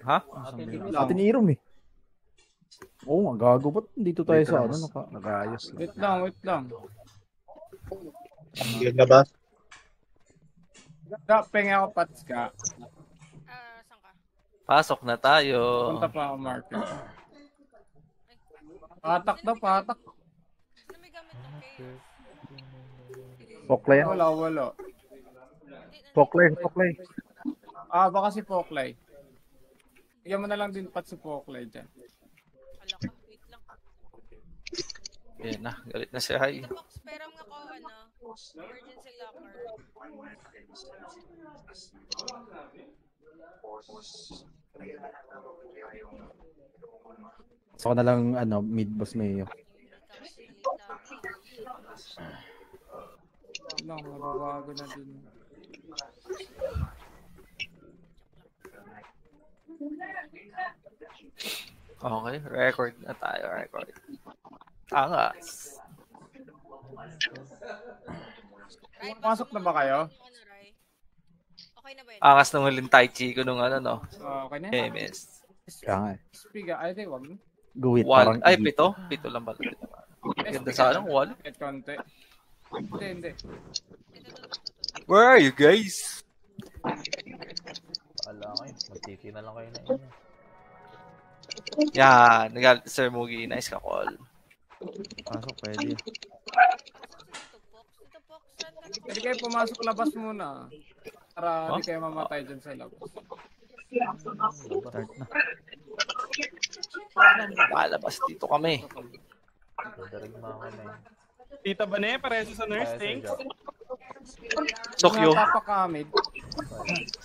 Ha? Atin irom eh. Oo nga, gago. Ba't dito tayo sa ano? Nag-ayos. Wait lang. Yun na ba? Pengi ako, Pats ka. Saan ka? Pasok na tayo. Punta pa ako, market. Patak daw, patak. Saan may gamit ng chaos? Poklay. Wala. Poklay. Baka si Poklay. Bigyan mo na lang din Pats si Poklay dyan. Wala ka, wait lang. Yan na, galit na si Hay. Ito box, peram nga ko, emergency locker. So na lang mid boss Mayo. Mababago na din. Okay, record na tayo, record. Angas. Pasok na ba kayo? Okay na ba yun? Angas ng huling Tai Chi ko nung no? Okay na? MS. Kaya nga eh. Spiga, ay di, wag mo. Guwit One. parang. Ay, pito? Pito lang ba? Ganda sa anong wall? Kahit konti. Hindi. Where are you guys? Wala kayo. Magtiki na lang kayo na inyo. Yan, nagalit Sir Mugi. Nice ka call. Pasok pwede. Hindi kayo pumasok labas muna. Para hindi kayo mamatay dyan sa labas. Start na. Palabas dito kami. Dadarigma ko na yun. Tita ba na pareso sa nurse, thanks. Tokyo. Napapakamid.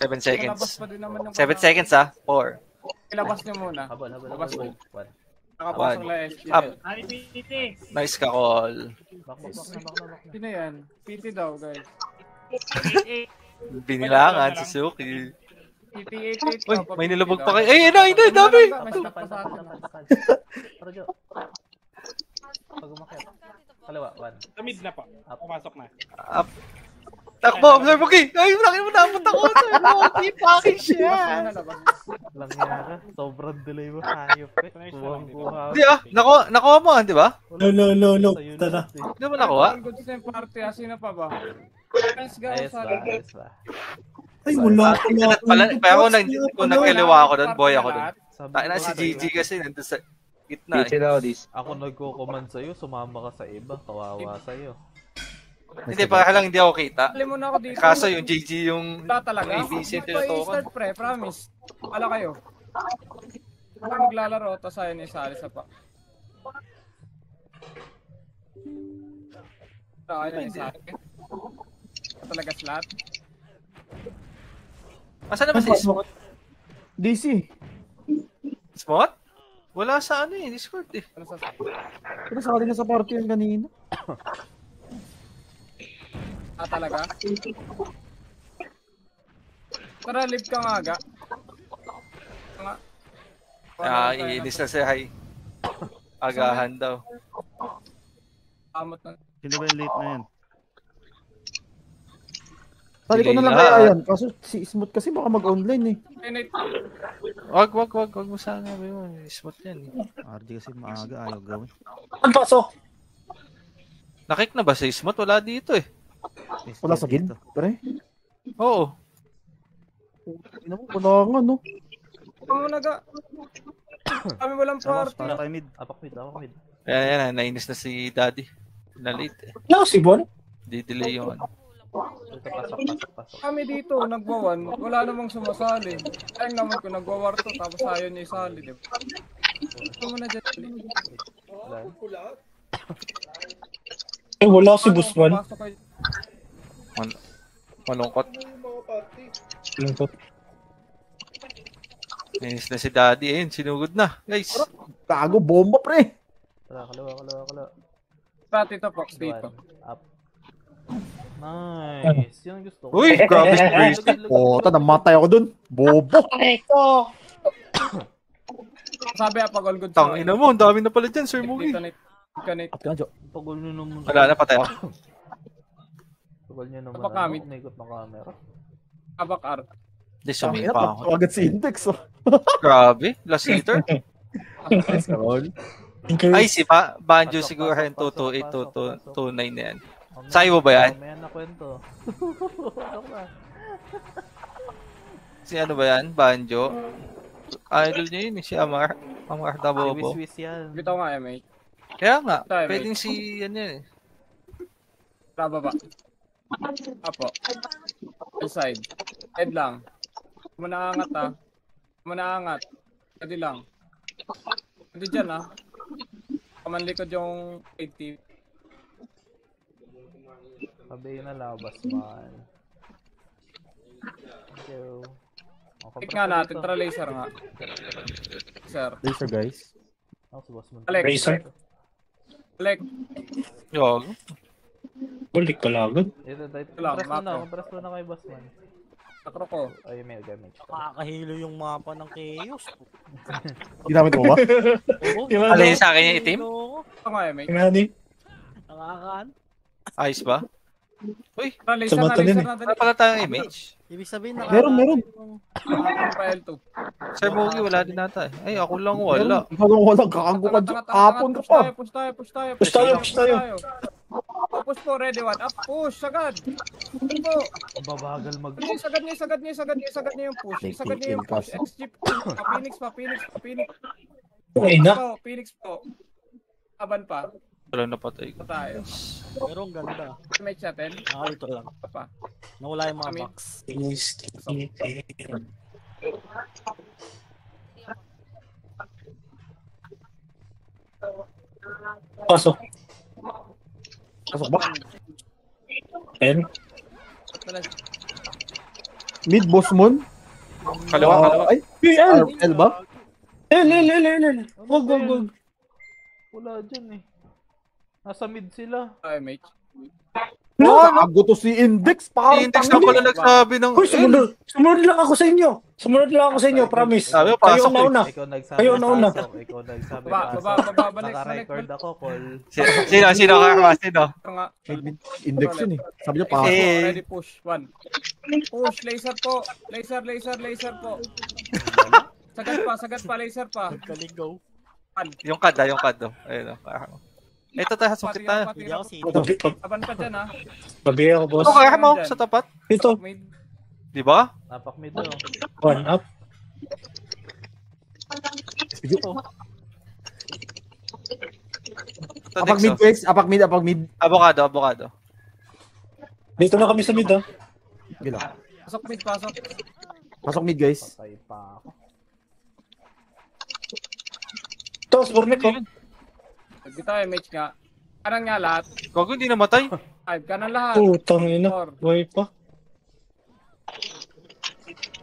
7 seconds. Labas pa din naman yung 7 seconds 4. Ilabas niyo muna. Habol. Labas mo. One. Nakapasok lang SG. Up. Ani Titi. Nice ka call. Back na. Sino yan? PT daw, guys. Binilangan si Suki. PT88. Uy, may nilubog pa kayo. Ay, dami! May stock pa sa atin. Rojo. Pag umakyat. Kaliwa, one. Sa mid na pa. Pumasok na. Up. Takbo, Sir Mugi! Ay, laki mo napunta ko. Sir Mugi, fucking shit! Lang yara. Sobrang delay mo. Hayop eh. Kuha. Hindi nakuha mo, di ba? No. Tara. Hindi mo nakuha? Good sa party. Sino pa ba? Let's go. Ayos ba? Ay, wala. Kaya kung nagkaliwa ako doon, boy ako doon. Tayo na si Gigi kasi nandun sa gitna eh. Ako nagko-command sa'yo, sumama ka sa iba, kawawa sa'yo. Hindi, para lang hindi ako kita. Alam mo na ako dito. Kaso yung Gigi yung talaga. ABC Ito i-start pre, promise. Ala kayo. Ako maglalaro, tapos ayaw niya isali sa pa. Ayaw niya isali. Talaga slot. Asan naman si Smot? DC. Smot? Wala sa Discord eh. Pero sakali na sa party yun kanina. Talaga? Tara, live ka nga aga. Iinis na si Hay. Agahan daw. Amot na. Sino ba yung late na yan? Sali ko na lang kaya yan. Kaso si Smooth kasi baka mag-online eh. Wag mo sana. Smooth yan. RJ kasi maaga ayaw gawin. Ang pasok! Nakik na ba si Smooth? Wala dito eh. Wala sa guild? Pre? Oo. Wala nga no. Kamo naga. Kami walang party. Para kay mid. Apak mid. Yan. Nainis na si Daddy. Na late eh. Wala si Bon? Di-delay yung ano. Ito, pasok. Kami dito, nagwawan. Wala namang sumasali. Ayun naman ko, nagwawar to. Tapos ayaw niya isali, di ba? Ito mo na dyan. Wala si Busman. Malungkot. Lungkot. Nainis na si Daddy. Ayun, sinugod na. Guys. Tago, bomba pre. Tara, kalawa. Pati ito, Fox, dito. Up. Nice. Yan gusto ko. Uy, grabe si Grace. Namatay ako dun. Bobo. Sabi pag all good. Tangina mo, ang dami na pala dyan, Sir Mugi. Kanit. Pagol nyo naman. Wala na, patay ako. Pagol nyo naman. Apakamit. Naikot ng camera. Abakar. Hindi, sumipa ako. Agad si Index, oh. Grabe, last hitter. Nice, Carol. Ay, si Banjo siguro yung 228, 229 na yan. Sa'yo mo ba yan? May na kwento. Si ano ba yan? Banjo? Idol niya yun, si Amar. Amar Tabobo. Swiss yan. Bitaw nga, MH. Kaya nga, Tayo, pwedeng si, ano yan eh. Baba. Apo. Inside. Head lang. Manaangat ah. Manaangat. Pwede lang. Pwede dyan ah. Kamanlikod yung 80. Sabi na labas man. Thank you. Pick nga natin. Tara laser nga. Sir. Laser, guys. Ako si boss mo. Alex. Racer. Alex. Yog. Balik pala agad. Ito, lang, compress mo na kay boss man. Takro ko. Ay, may gamit. Nakakahilo yung mapa ng Chaos. Ginamit mo ba? Oo. Alay sa akin yung itim? Ito nga, MH. Ingani. Nakakaan. Ayos ba? Uy, Tara laser Sa na, mata din laser eh. na. wala pala tayong image. Ibig sabihin Meron. Pa L2. Sir Mogi, wala din nata eh. Ay, ako lang wala. Ikaw lang walang kakago ka dyan. Kapon ka pa. Push tayo. Push tayo. Push po, ready one. Up, push, sagad. Push po. Babagal mag... Isagad niya yung push. Isagad niya yung push. XG. Phoenix. Okay na. Phoenix po. Aban pa. Wala napatay ko. Pa tayo. Pero ang ganda. Match natin. Ito lang. Pa. Nawala yung mga Amin. box. Pasok. Pasok ba? Ayan. Mid, boss moon. Kalawa. Ay, L ba? L. Wag. Wala dyan eh. Nasa mid sila. MH. Nakago to si Index. Si Index na pala nagsabi ng... Hoy, sumunod lang ako sa inyo. Promise. Sabi mo, Kayo pasok nauna. Ikaw nagsabi. Kayo nauna. Ikaw nagsabi. Balik. Naka-record ako, call. Sino Karma? Sino? Nga. Index yun eh. Sabi niya pa. Ready, push. One. Push, laser po. Laser po. Sagad pa, laser pa. Kaligaw. Yung kad. Ayun o. Ito tayo, sukit tayo. Hindi ako si Aban pa dyan ah. Babi ako, boss. Ito Karma sa tapat. Ito. Di ba? Tapak mid oh. One up. Sige. Ito, Apak Dex, mid, oh. guys. Apak mid. Avocado. Dito na kami sa mid, ah. Gila. Pasok mid, pasok. Pasok mid, guys. Patay pa ako. Ito, Spornet ko. Dito MH nga. Kanan nga lahat. Gago, hindi namatay. 5, kanan lahat. Putang ina. 4, Buhay pa.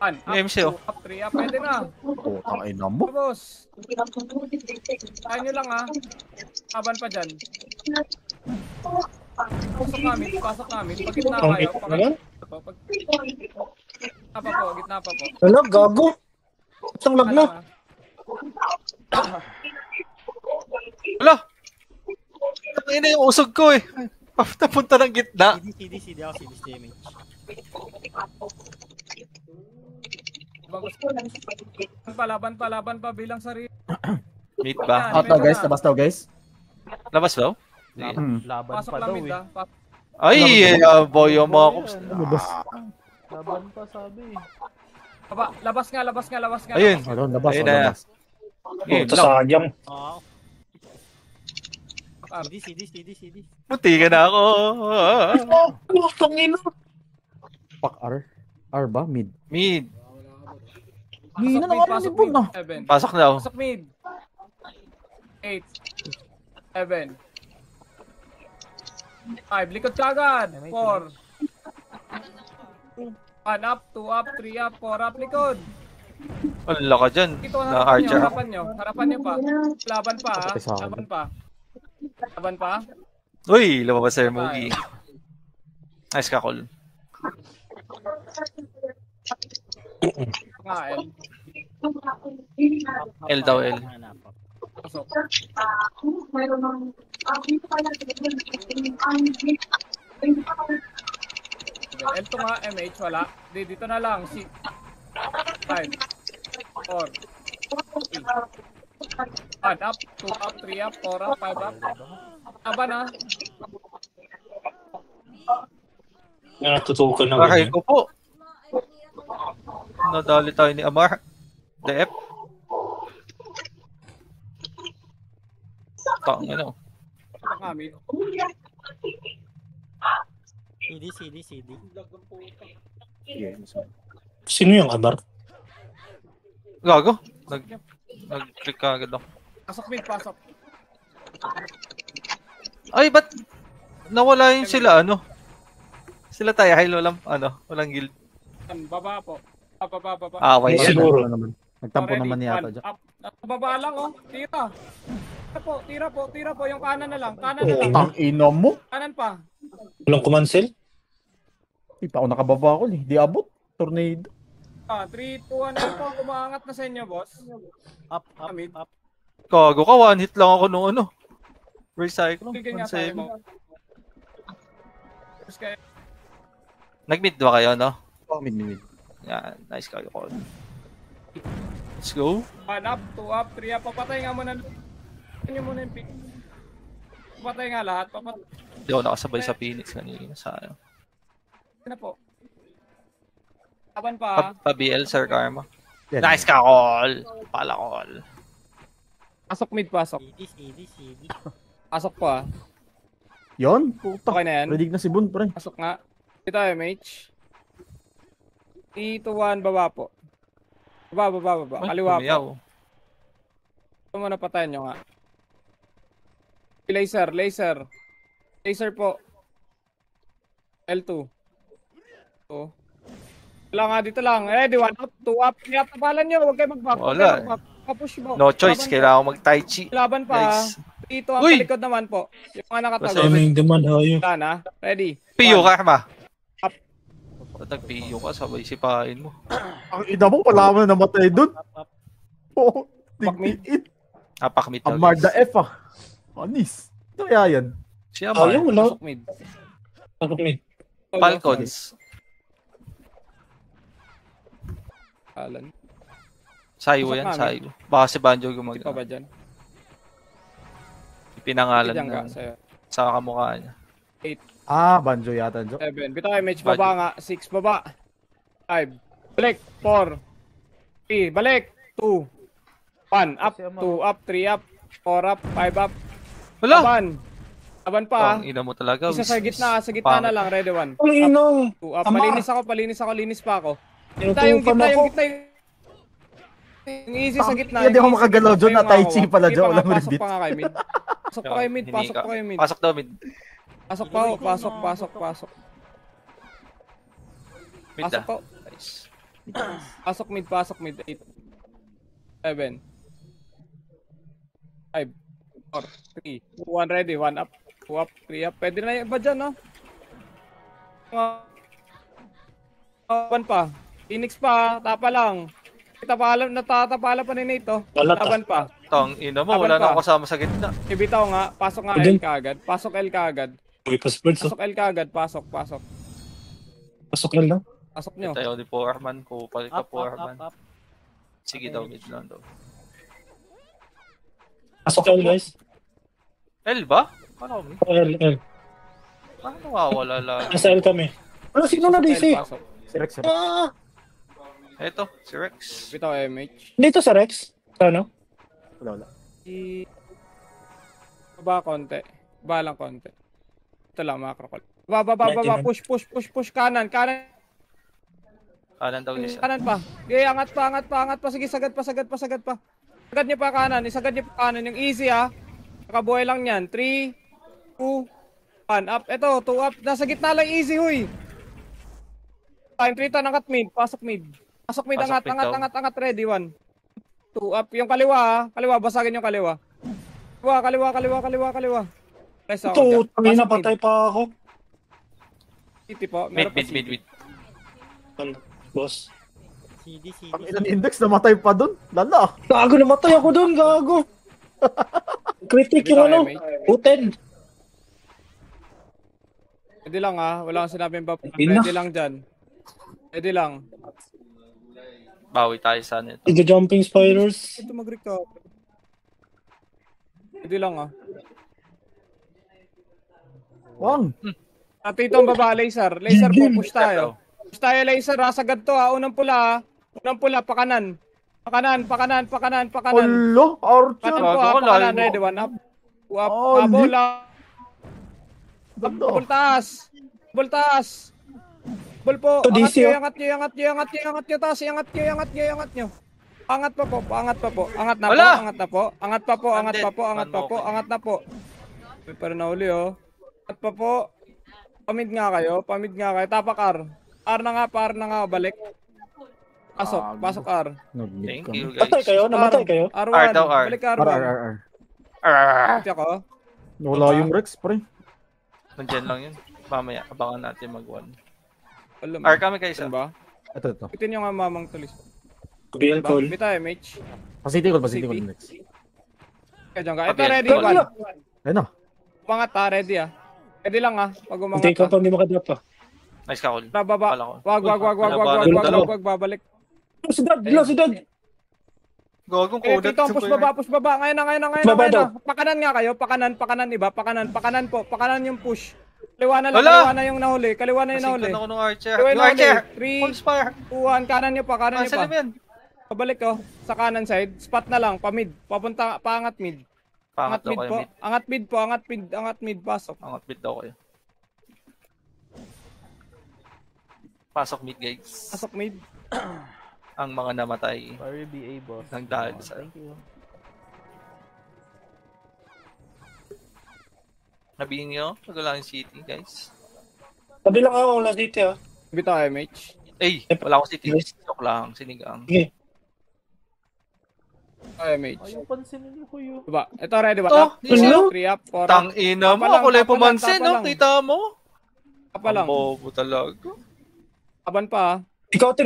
1, Yung MC, oh. up, 3, up, pwede na. Putang ina mo. Boss. Kaya nyo lang ah. Aban pa dyan. Pasok namin. Pag gitna Ang kayo. ito naman. Gitna pa po. Wala, gago. Isang lag na. Wala! Ina yung usog ko eh. Napunta ng gitna. CD ako, CD damage. Laban pa bilang sarili. Meet ba? Out daw, guys. Labas daw, guys. Labas daw? Laban Pasok pa daw namin eh. ah. Ay, boy, yung mga kups. Labas. Laban pa sabi eh. Labas nga. Ayun. Ano, labas. Ayun na. Labas. Ayun, Ito sayang. Oo. CD. Munti ka na ako. Putang ina. Pak R. R ba? Mid. Mid. Hina na nga ni Bon na. 7. Pasok daw. Pasok mid. 8. 7. 5. Likod ka agad. 4. 1 up, 2 up, 3 up, 4 up, likod. Wala ka dyan. Ito Na Archer. harapan nyo pa. Laban pa ha. Patay sa akin. Laban pa. Uy, lumabas Sir Mogi. Nice ka, Col. Nga, L. L daw, L. Pasok. L to nga, MH, wala. Dito na lang. 5, 4, 3. 1 up, 2 up, 3 up, 4 up, 5 up. Aba na. Natutukan na Bahay ko po. Nadali tayo ni Amar. DF. Tangina. Kami. CD. Yes. Sino yung Amar? Gago. Nag-click ka agad ako. Pasok mid, pasok. Ay, ba't nawala yung sila, ano? Sila tayo, hilo lang, walang guild. Baba po. Baba. Away yan. Siguro naman. Nagtampo Already, naman yata one dyan. up. Baba lang, oh. Tira. Tira po. Yung kanan na lang. Kanan na lang. Tang ina mo. Kanan pa. Walang kumansel? Di pa ako nakababa ko eh. Di abot. Tornado. 3, 2, 1 na po. Kumaangat na sa inyo, boss. Up. Gago ka, one hit lang ako nung Recycle. Bigyan nga tayo mo. Nag-mid ba kayo, no? Oh, mid. Yan, nice kayo call. Let's go. 1 up, 2 up, 3 up. Papatay nga muna. Ano muna yung pick? Papatay nga lahat. Hindi ako nakasabay sa Phoenix kanina. Sayang. Na po. Laban pa. Pa-BL, Sir Karma. Yan. Nice ka, call. Pala call. Pasok mid, pasok. CD. Pasok po ah. Yon, puta. Okay na yan. Redig na si Bun, pre. Pasok nga. Ito MH. 3, 2, 1, baba po. Baba. Kaliwa po. Tumiyaw. Ito muna patayan nyo nga. Laser po. L2. So. Wala nga dito lang. Ready, 1 up, 2 up. Kaya tabalan nyo. Huwag kayo mag-back. Wala. Push mo. No choice, kailangan mag-tai chi. Laban pa. Guys. Dito ang Uy! palikod naman po. Yung mga nakatago. Daming demand, hayo. Wala na. Ready. Piyo, 1. Karma. Up. Nag-piyo ka, sabay sipain mo. Ang ina mo, pala mo na namatay dun. Oo. Tigpiit. Napakmit daw. Amar the F ah. Anis. Ito kaya yan. Si Amar. Ayaw, wala. Pasok mid. Falcons. Alan. Sayo Pasok yan, namin. sayo. Baka si Banjo Di pa ba gumagawa. dyan? Pinangalan Diyan ka na sa'yo. sa kamukha niya. Banjo yata, Jo. 7. Bito MH. Baba nga. 6. Baba. 5. Balik. 4. 3. Balik. 2. 1. Up. 2 up. 3 up. 4 up. 5 up. Wala! Laban pa. Ang ina mo talaga. Isa sa gitna. Sa gitna na lang. Ready 1. Ang ino. 2 up. Ama. Linis pa ako. Tinutukan Yung gitna. ako. Yung easy sa gitna. Hindi ako yung easy makagalaw, sa Jo, gitna na Tai yung Chi hawak. pala, Hindi Jo. pa nga, Walang pasok rebit. pa nga kayo mid. Pasok pa kayo mid. Pasok daw mid. Pasok pa ho. Pasok. Mid Pasok ah. po. Nice. Pasok mid. 8. 7. 5. 4. 3. 2, 1 ready. 1 up. 2 up. 3 up. Pwede na yung iba dyan, no? 1 pa. Phoenix pa. Tapa lang. Natatapala pa ni Nate, Wala ta. Laban pa. Tang ina mo, Laban wala pa. na ako kasama sa gitna. Ibitaw nga. Pasok nga Pwede. L kaagad. Pasok L kaagad. Uy, passport. Pasok L kaagad. Pasok. Pasok lang lang. Pasok nyo. Tayo ni Powerman, kupal ka Up. Powerman. Sige daw, mid lang daw. Pasok lang, guys. L ba? Paano kami? L. Paano nawawala lang? Nasa L kami. Ano, sino na DC? Pasok. Si Rex. Eto, si Rex. Ibitaw MH. Dito sa Rex. Ano? Wala. Baba konti. Baba lang konti. Ito lang, macro call. Baba. Push. Kanan. Kanan daw niya siya. Kanan pa. Okay, angat pa. Sige, sagad pa. Sagad niyo pa kanan. Isagad niyo pa kanan. Yung easy ha. Nakabuhay lang yan. 3, 2, 1. Up. Ito, 2 up. Nasa gitna lang easy, huy. Time 3 tan, angat mid. Pasok mid. Angat. Ready, 1. 2 up. Yung kaliwa ha. Kaliwa, basagin yung kaliwa. Kaliwa. Press ako dyan. Ito, tangina, Pasok mid. patay pa ako. City po. Mid. Meron pa city. Ano, boss? Ang ilan index, namatay pa dun. Lala. Gago, namatay ako doon, gago. Critic yung ano. Uten. Pwede lang ha. Wala kang sinabing ba. Ina. Pwede lang dyan. Pwede lang. Bawi tayo sa nito. The jumping spiders. Ito mag-recover. Hindi lang Wang! Tito ang baba, laser. Laser po, push tayo. Push tayo, laser ha. Sagad to ha. Unang pula ha. Unang pula, pakanan. Pakanan. Alo, Archer! Pakanan po ha, pakanan. Ready, one up. Up, bola. Ball taas. Ball po. Angat nyo. Taas, iangat nyo. Angat pa po. Angat na po. Pero nahuli oh. Angat pa po. Pamid nga kayo. Tapak R. R na nga. Balik. Pasok R. Thank you guys. Namatay kayo. R1. R daw, R. Balik R1. Tiyak ko. Wala yung Rex, pre. Nandiyan lang yun. Mamaya, abangan natin mag-1. Alam R kami kayo sa. ba? Ito. Bitin yung mamang tulis. Kubihan call. Bita MH. Pasiti ko Rex. Kaya dyan ka. Ito ready, one. Ayun na. Umangat ha, ready ha. Ready lang ha, pag umangat Hindi ka pa, hindi makadrop pa. Nice ka, Col. Baba. Pala ko. Wag, babalik. Si Dad. Gagong Eh, kodat. Tito, push baba. Ngayon na. Pakanan nga kayo, pakanan iba, pakanan po. Pakanan yung push. Kaliwa na yung nahuli. Nasingkan ako ng Archer. Kaliwa Yung Archer! 3, Full spire! 2, 1, kanan nyo pa. Cancel mo yan. Pabalik ko, sa kanan side. Spot na lang, pa-mid. Paangat mid. Pangat daw kayo, mid. Angat mid, pasok. Angat mid daw kayo. Pasok mid, guys. Pasok mid. Ang mga namatay. Sorry, BA boss. Nang dahil sa... Thank you. Nabihin nyo? Nagulangin city, guys. Tabi lang ako, wala dito ah. Bitaw MH. Ay, wala akong city. Joke lang, sinigang. Okay. MH. Ayaw pansinin niyo ko yun. Diba? Ito ready ba? Oh, Up, easy. 3 up, 4 up. Tang-ina mo, ako lang pumansin, no? Kita mo? Tapa lang. Bobo talaga. Laban pa. Ikaw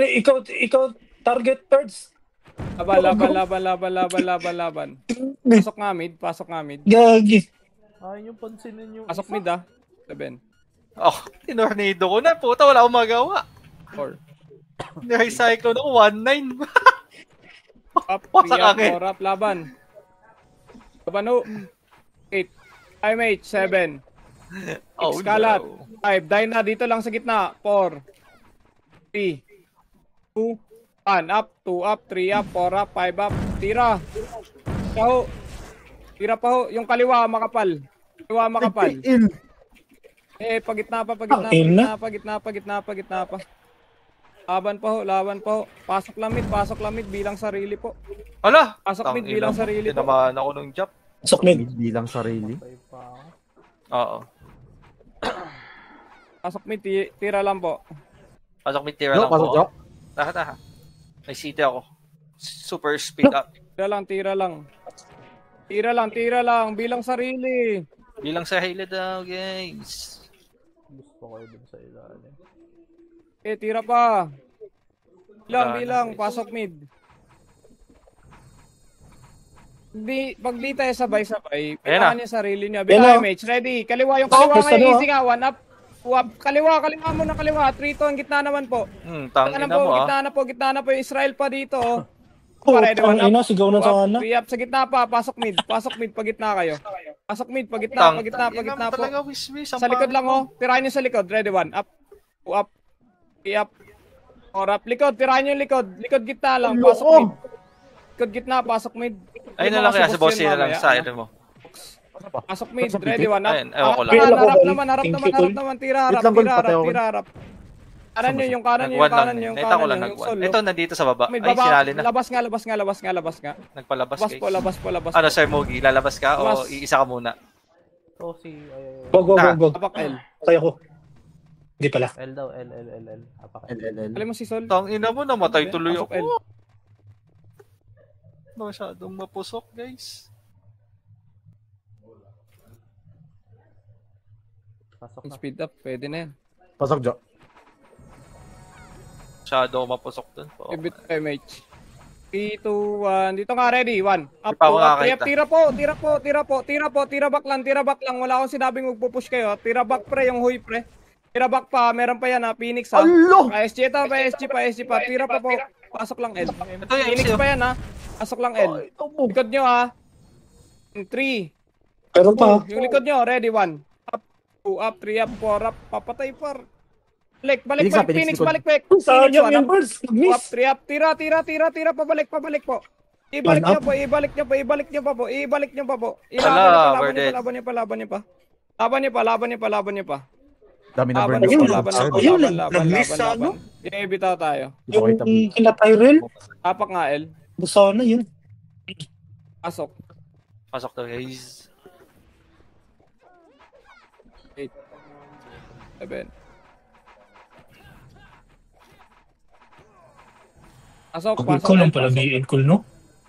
target thirds. Laban. Pasok nga mid. Gagi. Ayaw pansinin niyo. Pasok mid ah. 7. Oh, tinornado ko na. Puta, wala akong magawa. 4. Ni-recycle ako, 1-9. Up, 3 Wasak up, angin. 4 up, laban. Laban ho. 8. IMH, 7. Oh, Kalat. no. 5. Dyna, dito lang sa gitna. 4. 3. 2. 1 up, 2 up, 3 up, 4 up, 5 up. Tira. Tira pa ho. Yung kaliwa, makapal. Eh, pagitna pa. Laban pa ho. Pasok lamid, bilang sarili po. Hala! Pasok mid, Tangina bilang mo. sarili po. Tinamaan ako ng jump. Pasok mid. Bilang sarili. Oo. Pasok mid, tira lang po. Pasok mid, tira lang Pasok po. Jack. Taha. May city ako. Super speed up. Tira lang, bilang sarili. Bilang sa Halo daw, guys. Gusto ko dun sa ilalim. Eh, tira pa. Bilang, pasok mid. Pag di tayo sabay-sabay, pilahan niya sarili niya. Bilang MH, ready. Kaliwa ngayon, easy nga, 1 up. Kaliwa muna, 3 to, ang gitna naman po. Tangina mo Gitna na po, Israel pa dito. Oh, ang ina, sigaw na sa ana. 3 up sa gitna pa, pasok mid, pagitna kayo. Pasok mid, pagitna po. Sa likod lang oh, tirahin niyo sa likod, ready 1 up. 2 up. 3 up. 4 up, likod, tirahin niyo yung likod gitna lang, pasok mid. Likod gitna, pasok mid. Ayun na lang kaya sa boss na lang sa ito mo. Pasok mid, ready 1 up. Ayun, ewan ko lang. Harap naman, tira harap. Kanan nyo, yung kanan nyo. Neta ko lang nag-1. Ito, nandito sa baba. Ay, sinali na. Labas nga. Nagpalabas, guys. Labas po. Ano, Sir Mogi? Lalabas ka o iisa ka muna? So, Go. Apak L. Kaya ko. Hindi pala. L daw, L. Apak L. Alam mo si Sol? Tangina mo, namatay tuloy Pasok ako. L. Masyadong mapusok, guys. Pasok na. Speed up, pwede na yan. Pasok Jack. Masyado ako mapusok dun. Ibit MH. 3, 2, 1. Dito nga, ready. 1. Up, Di pa ako 2, up, 3 up. Tira po. Tira back lang. Wala akong sinabing magpupush kayo. Tira back pre, yung huy pre. Tira back pa. Meron pa yan ha. Phoenix ha. Alo! Pa SG pa. Tira pa po. pasok lang L. Ito yung Phoenix MC. pa yan ha. Pasok lang L. Likod nyo ha. 3, Meron pa. yung likod nyo, ready, 1. Up, 2 up, 3 up, 4 up, papatay par. Balik, Phoenix, balik. Saan Phoenix, yan, 1 up, members? 2 up, Miss. 3 up, tira, pabalik po. Ibalik One nyo po. Wala, Laban nyo pa. Dami na burn. Ayun, ayun, Laban. nag-miss sa ano? Bitaw tayo. Yung kina Tyrell. Tapak nga, L. Busana yun. Pasok. Pasok to guys. 7. Pasok. Ikaw lang pala may cool, no?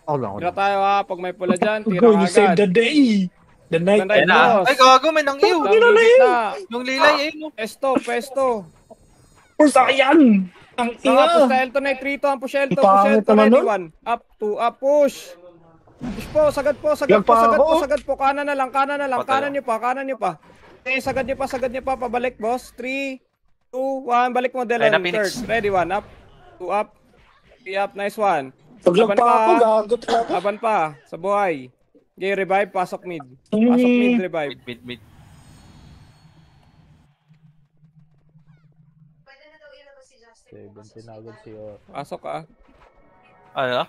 Ako lang. Tira tayo ha. Pag may pula dyan, tira Go, you saved agad. the day. The night. Ganda Ayun na. Ay, gago, may nang iyo. Yung lilay, eh. No? Pesto. Pursa yan. Ang Push ina. na Elton ay 3 to. Ang push Elton. Pangit naman Ready, nun. 1. Up, 2 up, push. Push po, sagad po. Kanan na lang. Kanan nyo pa. Okay, sagad nyo pa. Pabalik, boss. 3, 2, 1. Balik mo, Ayun na, Delon. Phoenix. Third. Ready, 1 up, 2 up, 3 up. Nice one. Paglag pa ako, gago talaga. Laban pa. Sa buhay. Okay, revive. Pasok mid. Revive. Mid. 17 na agad si Ot. Pasok ka. Ano?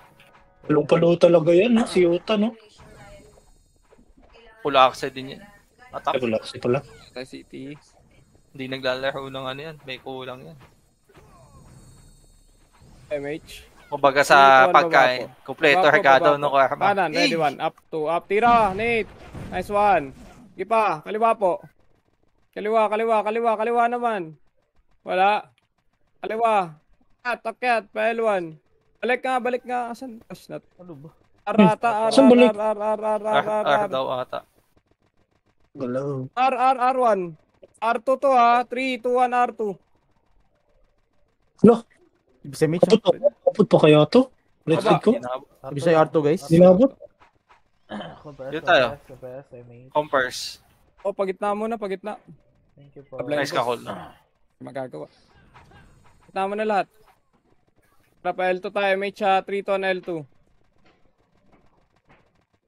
Palong-palo talaga yan, no? Si Yuta, no? Pula aksa din yan. Ay, Atak. wala kasi pala. Sa City. Hindi naglalaro ng ano yan. May kulang yan. MH. Kumbaga sa Baba pagkain. po. Kompleto Baba po, Ricardo baba no po. Karma. Kanan, ready, 1 up, 2 up. Tira, Nate. Nice one. Ipa, kaliwa po. Kaliwa naman. Wala. Kaliwa. Akyat, paelwan. Balik nga. Asan? Gosh, not. Ano ba? Arata, Saan balik? R daw ata. Galaw. R1. R2 to ha. 3, 2, 1, R2. Lo, Ibig sa Mitch. kaput pa kaya to? Let's Aba. go. Ibig sa R2 guys. Dinabot. Dito tayo. Compress. Compers. Oh, pagitna muna, pagitna. Thank you po. Blind Nice ka call. Magagawa. Pagitna mo na lahat. Para pa L2 tayo. May 3 to on L2.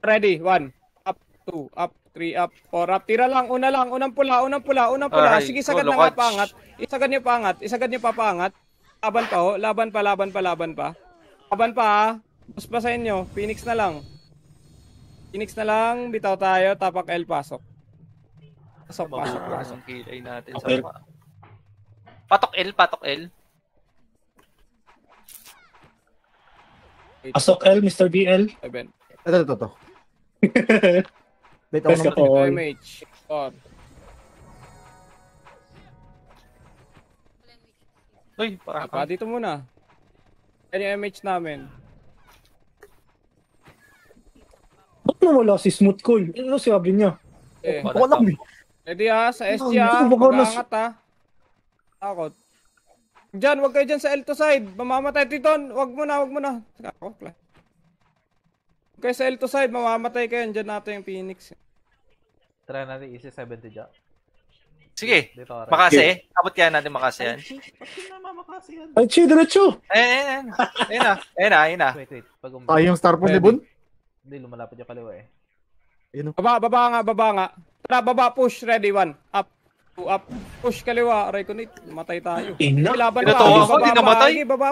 Ready, 1. Up, 2, up, 3 up, 4 up. Tira lang, unang pula. Aray, Sige, sagad na solo nga catch. paangat. Isagad niyo pa paangat. Laban pa ho, laban pa. Laban pa ha. Mas pa sa inyo, Phoenix na lang, bitaw tayo, tapak L, pasok. Pasok. Ang kilay natin sa Okay. mga. Patok L. Pasok L, Mr. BL. 7. Ito. Wait, ako Press ka naman. po. MH. 4. Uy, parang. Dito muna. Yan yung MH namin. Ba't nawala si Smooth Cool? Ano sabi niya? Eh, Ako lang eh. ready ha, sa SG ha, mag-aangat ha. Takot. Diyan, wag kayo dyan sa L2 side. Mamamatay Titon, wag mo na. Ako, Huwag kayo sa L2 side, mamamatay kayo. Diyan natin yung Phoenix. Try natin easy 70 dyan. Sige. Dito ka rin. Makasi. Abot kaya natin makasi yan. Ba't yun naman makasi yan? Ay, diretso. Ayun na. Wait. Pag Tayo yung star po ni Bon. Hindi, lumalapit yung kaliwa eh. Baba nga. Tara, baba, push, ready, 1. Up, 2 up, push kaliwa. Aray ko nit, matay tayo. Ina. Laban Ito, pa, ako, di namatay. baba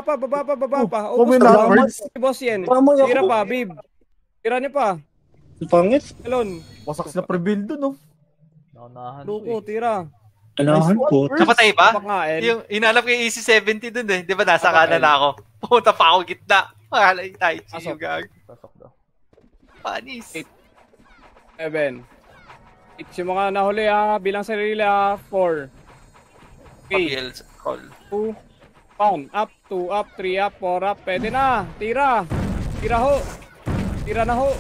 pa. Oh, may last words. Boss yan. Tama Tira ako. pa, Bib. Tira niyo pa. Pangit. Elon, Wasak sila pre-build dun, no? Naunahan luko, ko eh. tira. Anahan po. Napatay ba? Tapak nga, El. Yung inalap ko yung EC70 dun eh. Di ba nasa kanan ako? Pumunta pa ako gitna. Mahalay tayo. Pasok. Pasok daw. Panis. 7. Yung mga nahuli ha, bilang sarili ha, 4. 3, PL call. 2, 1, up, 2 up, 3 up, 4 up, pwede na, tira ho, tira na ho,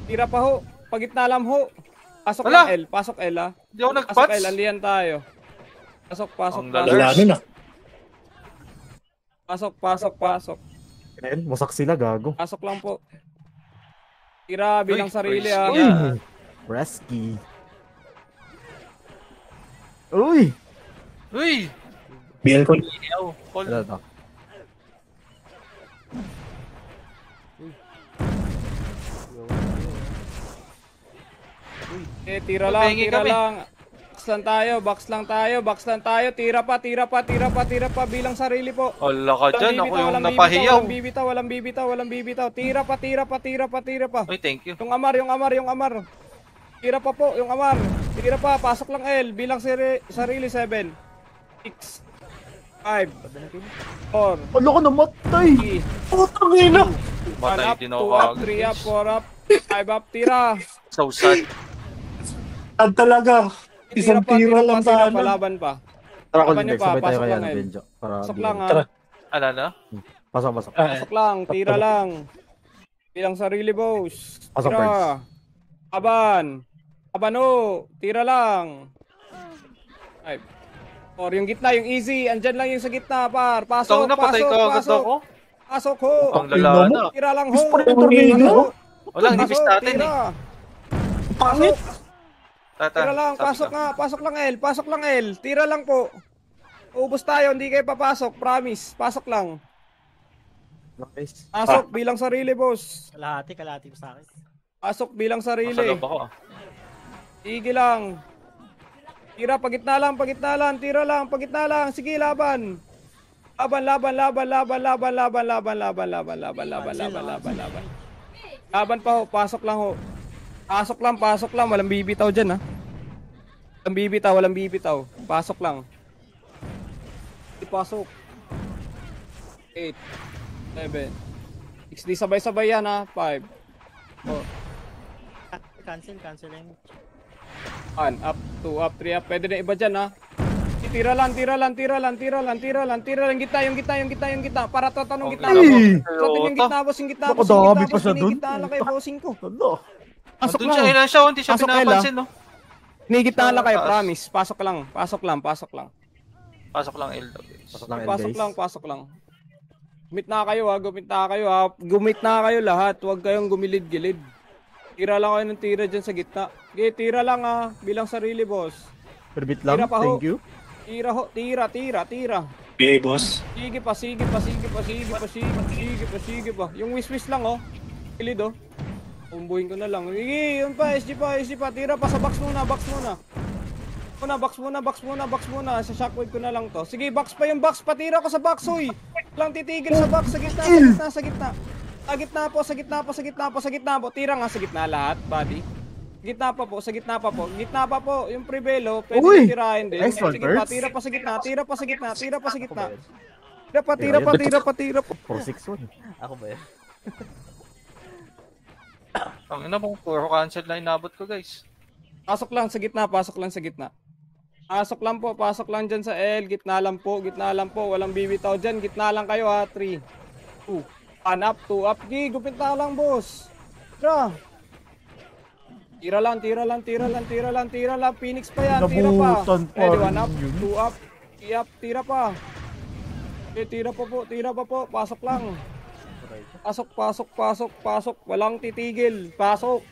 tira pa ho, pagitna lang ho, pasok Wala. lang L, pasok L ha, Hindi ako pasok nag-bots. L, andiyan tayo, pasok, Ang Wala nun ah. pasok, Ayun, wasak sila, gago. pasok lang po, tira bilang Uy, sarili first ha, year. Resky. Uy! Uy! BL ko. Iyaw. Call. Ito. Tira lang, tira lang. Box lang tayo. Tira pa, bilang sarili po. Wala ka dyan, ako yung napahiyaw. Walang bibitaw. Tira pa. Uy, thank you. Yung amar. Tira pa po, yung amar. Tira pa, pasok lang L, bilang sarili 7, 6, 5, 4, Wala ka namatay! 3, Putang ina! 1 Matay up, din 2 ako up, agad. 3 up, 4 up, 5 up, tira. So sad. At talaga, isang tira lang sana. Palaban pa. Tara ko Laban din, nyo pa, sabay tayo pasok kaya lang, ng eh. Benjo. Pasok lang ha. Tara. Ano? Pasok. Pasok lang, tira lang. Bilang sarili boss. Pasok, Tira. Abano, tira lang. 5. Or yung gitna, yung easy. Andyan lang yung sa gitna, par. Pasok, Patay ka agad ako. Pasok ho. Ang lala na. Tira lang ho. Tornado? Walang nipis natin eh. Pangit! Tira lang, pasok lang L. Tira lang po. Ubus tayo, hindi kayo papasok. Promise, pasok lang. Pasok bilang sarili, boss. Kalahati pa sa akin. Pasok bilang sarili. Nasa loob ako. Sige lang. Tira, pagitna lang. Tira lang, pagitna lang. Sige, laban. Laban. Laban pa ho, pasok lang ho. Pasok lang. Walang bibitaw dyan ha. Walang bibitaw. Pasok lang. Pasok. 8, 7, 6, di sabay-sabay yan ha. 5, 4, Cancel lang. 1 up, 2 up, 3 up. Pwede na iba dyan ha. Tira lang. Yung gitna. Para tatanong gitna. Yung gitna, boss. Yung gitna. Nakadami pa siya dun. Gitna lang kayo, bossing ko. Pasok lang. Ilan siya, hindi siya pinapansin, no? Hinigitna lang kayo, promise. Pasok lang. Pasok lang, L. Pasok lang. Gumit na kayo lahat. Huwag kayong gumilid-gilid. Tira lang kayo ng tira dyan sa gitna. Okay, tira lang ha. Bilang sarili, boss. Perbit lang, Tira pa ho. thank you. Tira. Okay, boss. Sige pa. Yung wish lang oh. Kilid oh. Umbuhin ko na lang. Sige, yun pa, SG pa. Tira pa sa box muna. Box muna. Sa shockwave ko na lang to. Sige, box pa yung box. Patira ko sa box, uy. Lang titigil sa box. Sa gitna. Sa gitna po. Tira nga sa gitna lahat, buddy. Sa gitna pa po. Yung prevelo, pwede tirahin din. Excellent, Sige pa, tira pa sa gitna. Tira pa. 461. Ako ba yan? Ang ina mong puro cancel na inabot ko, guys. Pasok lang sa gitna. Pasok lang dyan sa L. Gitna lang po. Walang bibitaw dyan. Gitna lang kayo ha. 3, 2, 1 up, 2 up. Gupit na lang, boss. Tira lang. Phoenix pa yan. Tira pa. Pwede 1 up, 2 up, 3 up. Tira pa. Tira pa po. Pasok lang. Pasok. Walang titigil. Pasok.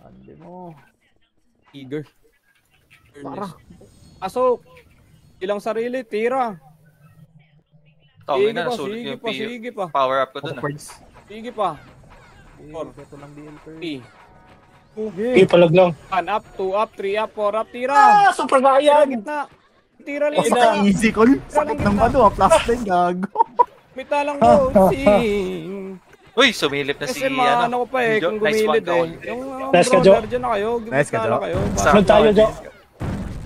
Ande mo. Eager. Pasok. Ilang sarili, tira. Sige pa. Power up ko dun. Sige pa. Ito lang DL per. 3, Okay, palag lang. 1 up, 2 up, 3 up, 4 up, tira. Super Tira gaya! gitna. Tira lang Basta gitna. easy call. Sakit ng plus lane, gago. Mita lang bossing. Uy, sumilip na si Kasi maano ko pa eh, kung Nice one, gumilid Cole. Yung Nice ka, brother Jo. dyan na kayo, Nice ka, gumita Jo. lang kayo. Sunod tayo, Jo.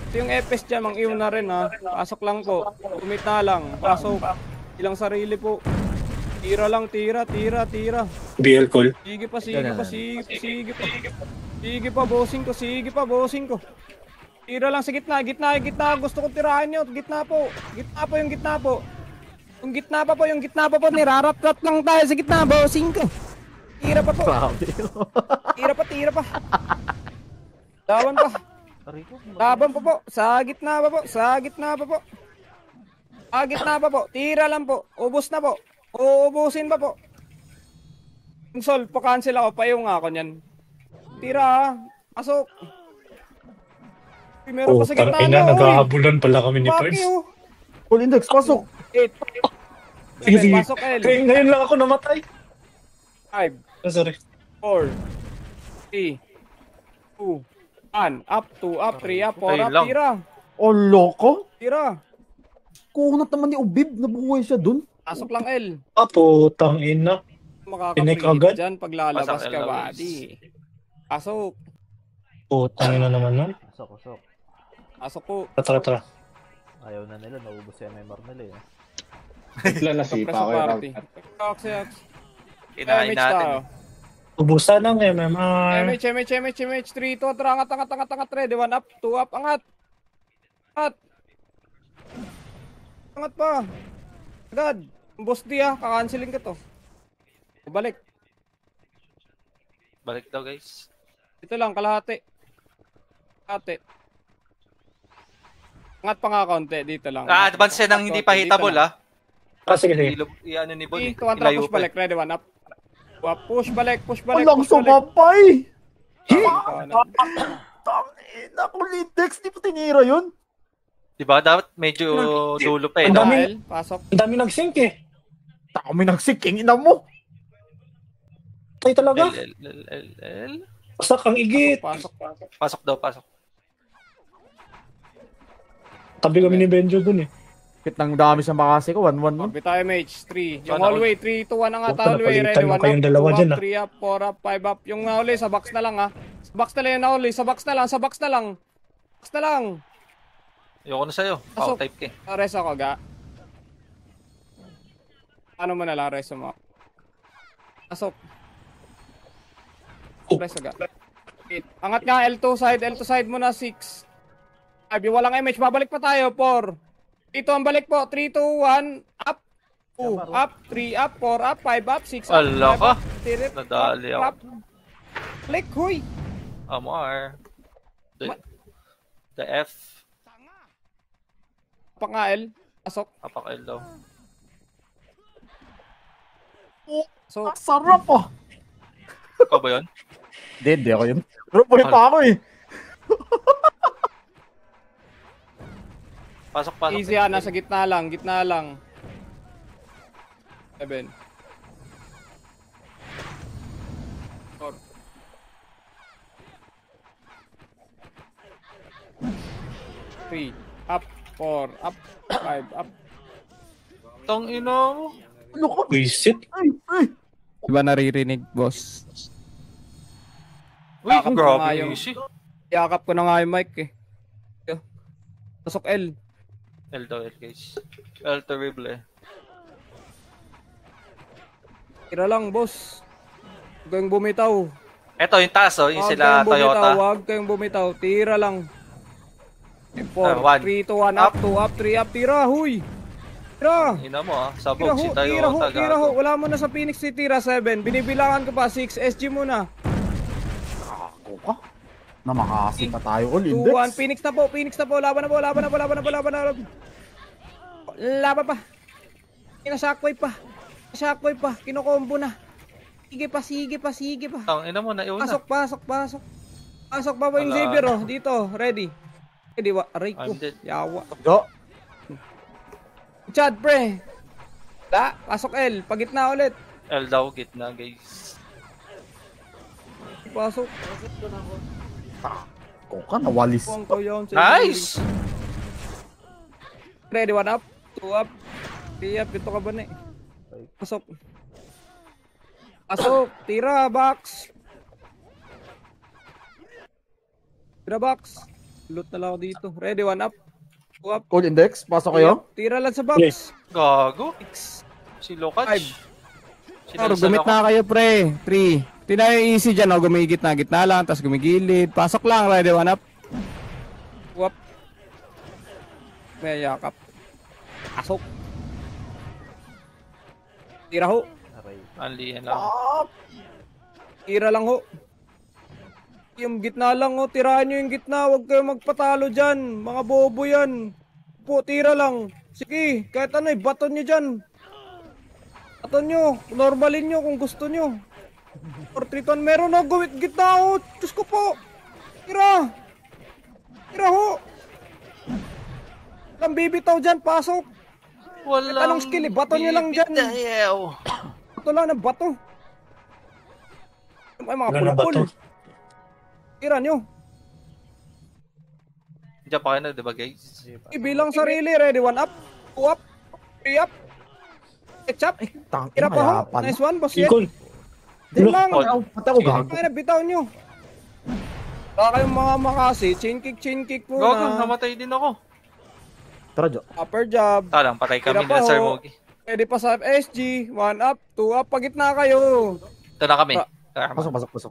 Ito yung FS dyan, mang iyon na rin ha. Pasok lang po, gumita lang, pasok. Ilang sarili po. Tira lang, tira. BL call. Sige pa. Sige pa, bossing ko. Tira lang sa gitna. Gusto ko tirahan nyo. Gitna po. Yung gitna pa po. Nirarap-rap lang tayo sa gitna, bossing ko. Tira pa po. Tira pa. Laban pa po. Sa gitna pa po. Tira lang po. Ubus na po. Uubusin pa po. Sol, pa-cancel ako. Payo nga ako niyan. Tira ha. Pasok. Meron pa sa gitna Tangina, naghahabulan pala kami ni Fuck Pards. you. Full index, pasok. 8, Sige, sige. Pasok L. Kaya ngayon lang ako namatay. 5, Oh, sorry. 4, 3, 2, 1. Up, 2 up, 3 up, 4 Ayun up. lang. Tira. Oh, loko. Tira. Kunat naman ni Ubib, nabuhay siya dun. Pasok lang L. Ah, putang ina. Pinik Makaka-free agad? dyan pag lalabas Pasok ka, L, buddy. Pasok. Putang ina naman nun. Pasok. Pasok po. Tara. Ayaw na nila, naubos yung MMR nila eh. Wala na sipa Preso ako. party. Ox. Kinain natin. Ubusan ng MMR. MH, 3, 2, angat, ready, 1 up, 2 up, angat. Angat pa. Agad. Boss D kakanceling ka to. Balik. Balik daw guys. Ito lang, kalahati. Angat pa nga konti, dito lang. Advance ng hindi pa hitable Sige. I-ano ni Bon. Ito, push balik, ready, 1 up. Push balik. Walang sumapay. Tangina ko, Lindex. Di pa tinira yun? Diba? Dapat medyo dulo pa eh. Ang No? dami. Pasok. Ang dami nag-sync eh. Kami nagsiking, ina mo. Tayo talaga. L. Basta kang igit. Pasok daw. Tabi kami ni Benjo dun eh. Kitang dami sa makasi ko, 1-1 no? Pagbi tayo MH3. Yung Sana hallway, 3, 2, 1 angat, Puta, hallway, ready, napalitan mo 1 kayong up, dalawa 2 dyan, up, 3 up, 4 up, 5 up. Yung hallway, sa box na lang Sa box na lang yung hallway, sa box na lang. Ayoko na sa'yo. Power type ka eh. Res ako, ga. Ano mo na lang, res mo. Pasok. Res aga. 8. Angat nga, L2 side mo na, 6. 5, yung walang MH, babalik pa tayo, 4. Ito ang balik po, 3, 2, 1, up. 2, up, 3 up, 4 up, 5 up, 6 up. Ala ka. Tirip, Nadali ako. up. Click, huy. Amar. The F. Pangael, pasok. Apakail daw. So, Sarap ah. Ikaw ba yun? Hindi ako yun. Pero buhay pa ako eh. Pasok. easy nasa gitna lang. 7. 4. 3. Up. 4. Up. 5. Up. Tang ina mo. Ano ko? Visit. Ay. Diba naririnig, boss? Uy, Yakap ko nga grabe yung- easy. Yakap ko na nga yung mic eh. Pasok L. L daw, guys. L terrible eh. Tira lang, boss. Huwag kayong bumitaw. Eto, yung taas yung Huwag sila kayong bumitaw, Toyota. Huwag kayong bumitaw. Tira lang. 4, 1. 3, 2, 1, up, 2, up, 3, up. Tira, huy. Tira. Ina mo sabog Tira si ho, tira ho, Toyota. tira ho. gago. Wala mo na sa Phoenix si Tira 7. Binibilangan ko pa 6. SG muna. Ako ka. Na makasi pa tayo all 2, index. 1. Phoenix na po. Laban na po. Laban pa. Shockwave pa. Kinokombo na. Sige pa. Tang ina mo, naiwan na. Pasok pa po yung Wala. Xavier dito. Ready. Aray ko. I'm dead. Yawa. Go. Chad pre. Pasok L. Pagitna ulit. L daw, gitna guys. Pasok. Ako ka, nawalis. Puwang ko yun. Nice! Ready, 1 up, 2 up, 3 up, ito ka ba na eh. Pasok. Tira, box. Loot na lang ako dito. Ready, 1 up, 2 up. Cold index, pasok kayo. Tira lang sa box. Gago. 6. Si Lokach. Gumit na kayo, pre. 3. Tinayo easy dyan, gumigit na. Gitna lang, tapos gumigilid. Pasok lang, ready, 1 up. 2 up. May yakap. Pasok. Tira ho. Anlihan lang. Tira lang ho. Yung gitna lang ho. Tirahan nyo yung gitna. Huwag kayo magpatalo dyan. Mga bobo yan. Po, tira lang. Sige, kahit ano, baton nyo dyan. Baton nyo. Normalin nyo kung gusto nyo. Or triton, meron na gawit gitna ho. Diyos ko po. Tira. Tira ho. Walang bibitaw dyan. Pasok. Walang Anong skill eh? Bato nyo lang dyan. Bato lang ng bato. Ay, mga Wala na pulpul. bato. Tira nyo. Diyan pa kayo na, di ba guys? Ibilang sarili. Ready, 1 up, 2 up, 3 up. Ketchup. Tang Tira pa ho. yapan. Nice one, boss Yen. Ikol. Di lang. Pati ako gago. Ay, bitaw nyo. Baka kayong mga makasi. Chin kick Gago, muna. namatay din ako. Tara, Jo. Upper jab. Talang, patay kami Tira pa na Sir ho. Mogi. Pwede pa sa SG. 1 up, 2 up. Pagitna kayo. Ito na kami. Pasok.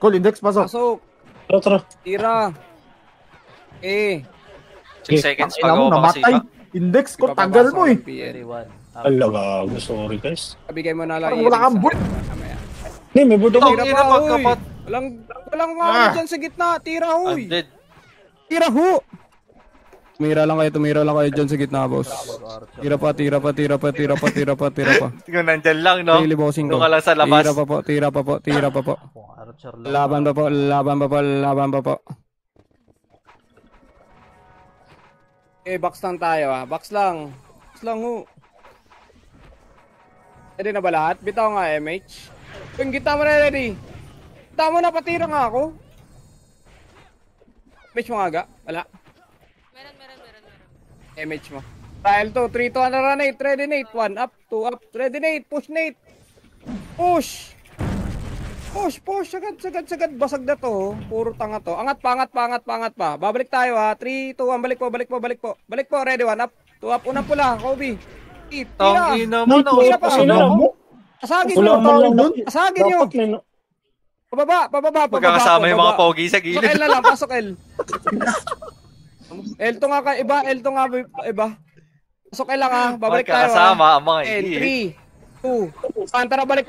Cool, index, pasok. Pasok. Tara. Tira. 6 seconds Ina pag mo, ako namatay. makasipa. Index ko, tagal mo eh. Carry 1. Ala, gago. Sorry, guys. Bigay mo na lang. Parang wala kang boot. Hindi, may buto ko. Tong Tira ina, pa, pagkapat. Walang mga dyan sa gitna. Tira, huy. Undead. Tira, ho. Tumira lang kayo dyan sa gitna, boss. Tira pa. Tingnan, nandyan lang, no? Daily bossing ko. Doon ka lang sa labas. Tira pa po. Laban pa po. Okay, box lang tayo ha. Box lang ho. Ready na ba lahat? Bitaw nga MH. Yung gitna mo na ready. Gitna mo na, patira nga ako. MH mo nga ga? Wala. Meron. MH mo. Trial to, 3 to, ano na Nate? Ready Nate, 1 up, 2 up. Ready Nate, push Nate. Push, sagad. Basag na to, puro tanga to. Angat pa. Babalik tayo ha, 3, 2, 1, balik po. Balik po, ready, 1 up, 2 up. Unang pula, Kobe. Tong Tira. ina mo, Tira pa. nausap ako. Asagin Wala man lang nyo. Asagin nyo. Dapat na, Pababa. Magkakasama yung mga pogi sa Pasok gilid. L na lang, pasok L. L to nga ka iba, Pasok L lang ha, babalik tayo ha. Magkakasama ang mga L, hindi. 3, 2, tara balik.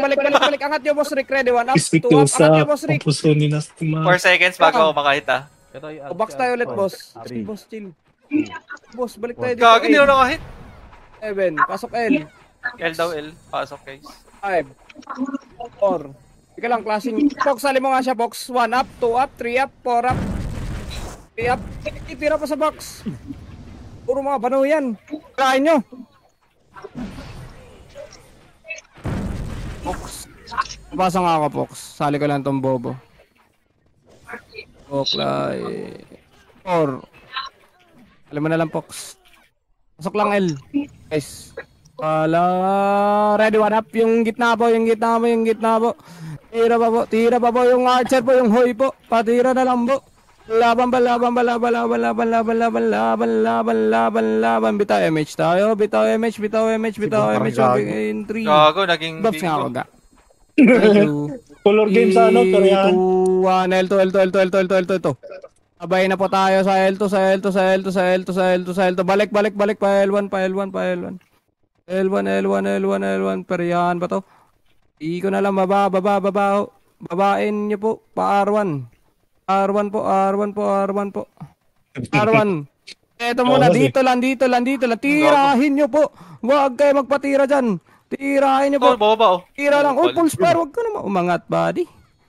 Angat nyo, boss Rick, ready, 1 up, 2 Stick up, to angat sa nyo, boss Rick. puso ni Nastima. 4 seconds bago ako makahita. O, box tayo ulit, boss. Boss, chill. Boss, balik tayo dito. Gagi, hindi ako nakahit. 7, pasok L. L daw, L. Pasok guys. 5, 4. Ika lang, klaseng. Box, sali mo nga siya, box. 1 up, 2 up, 3 up, 4 up. 3 up. Tira pa sa box. Puro mga bano yan. Kain nyo. Box. Basa nga ako, box. Sali ko lang tong bobo. Boklay. 4. Alam mo na lang, box. Pasok lang, L. Guys. Ready, 1 up. Yung gitna po. Tira pa po. Yung archer po, yung hoy po. Patira na lang po. Laban. Bitaw MH tayo. Bitaw MH. In 3. Gago, naging Buffs nga ako, bingo. ga. Thank you. Color game sa ano, Korean. 2, 1, L2. Sabay na po tayo sa L2. Balik pa L1. L1. Perihan ba to? Iko na lang, baba. Babain nyo po, pa R1. R1 po. R1. Eto muna, dito lang. Tirahin nyo po. Huwag kayo magpatira dyan. Tirahin nyo po. Baba. Tira lang. Full spare. Huwag ka naman umangat, buddy.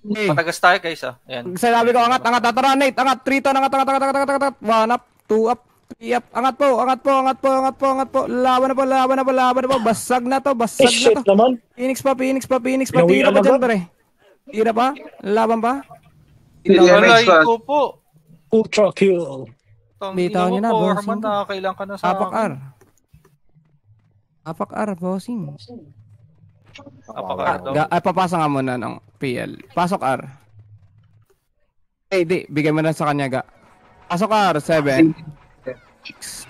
Okay. Patagas tayo guys Ayan. Sabi ko, angat. Tara, Nate. Angat. 3 to, angat. 1 up, 2 up. 3 up. Angat po. Laban na po. Basag na to. Shit naman. Phoenix pa. Inawi Tira pa agad. dyan, pre. Tira pa. Laban pa. Alay ko po. Ultra kill. Bitaw nyo na, bossing. Kailan ka na sa Apak R, bossing. Apak R daw. Papasa nga muna ng PL. Pasok R. Di. Bigay mo na sa kanya, ga. Pasok R, 7. 6.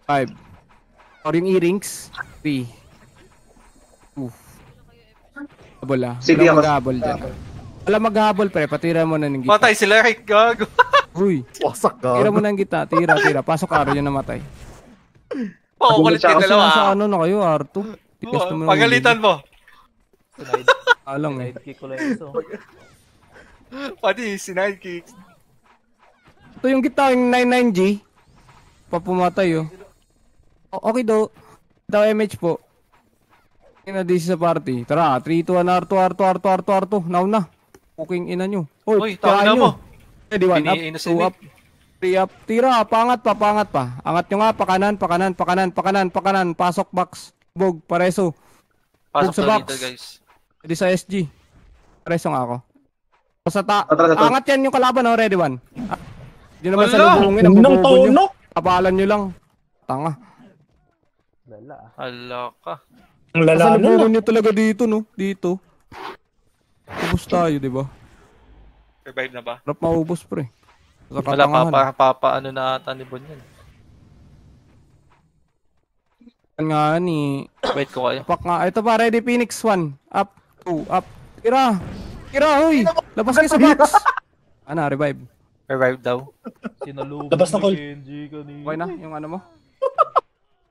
5. Or yung earrings. 3. 2. Habol ah. Walang maghabol dyan. Walang maghabol, pre. Patira mo na ng gitna. Patay sila, right? Gago. Uy. Wasak ka. Tira mo na ng gitna. Tira. Pasok R, yun namatay. Pakukulit kayo Kasi dalawa. nasa ano na kayo, R2. Tigas naman. Pagalitan mo. Alang eh. Sidekick ko lang ito. Pati, sinidekicks. Ito yung gitna, yung 99G. Papumatay oh. Okay do. Ito MH po. Ina DC sa party. Tara, 3, 2, 1, R2. Now na. Cooking ina nyo. Uy, tawag na mo. Ready, 1 up, Iniinos 2 up, 3 up. Tira, pangat pa. Angat nyo nga, pakanan. Pasok box. Bog, pareso. Pasok Sa daw box. dito, guys. Pwede sa SG. Pareso nga ako. Angat yan yung kalaban, oh. Ready, one. Hindi naman sa lubungin. Ang Nang bubobo nyo. tono. Kapalan nyo lang. Tanga. Lala. Hala ka. Ang lala Kasal na. nyo talaga dito, no? Dito. Ubus tayo, di ba? Revive na ba? Harap maubos, pre. Sa Wala, katangahan. papaano na ata ni Bon yan. Yan nga ni... Wait ko kayo. Pak nga. Ito pa, ready Phoenix 1. Up, 2, up. Tira! Huy! Labas kayo sa box! Ano, revive. Revive daw. Sinalubog Labas na, ni Col. Kenji kanina. Okay na, yung ano mo?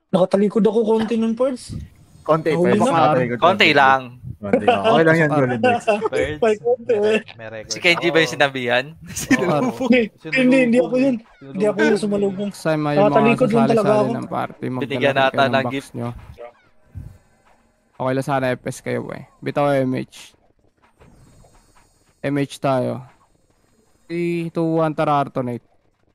Nakatalikod ako konti nun, Pards. Konti, Huli pwede na. makatalikod. Konti lang. Konti lang. Okay lang yan, Golden Breaks. Birds. May konti, eh. May record. Si Kenji ba yung sinabihan? Hindi ako yun. Hindi ako yung sumalubong. Sa mga yung mga Nakatalikod lang talaga sasali-sali ako. ng party. Binigyan magdala nata kayo ng box gift. nyo. Okay lang sana FS kayo, eh. Bitaw MH. MH tayo. 3, 2, 1, tara Artonate.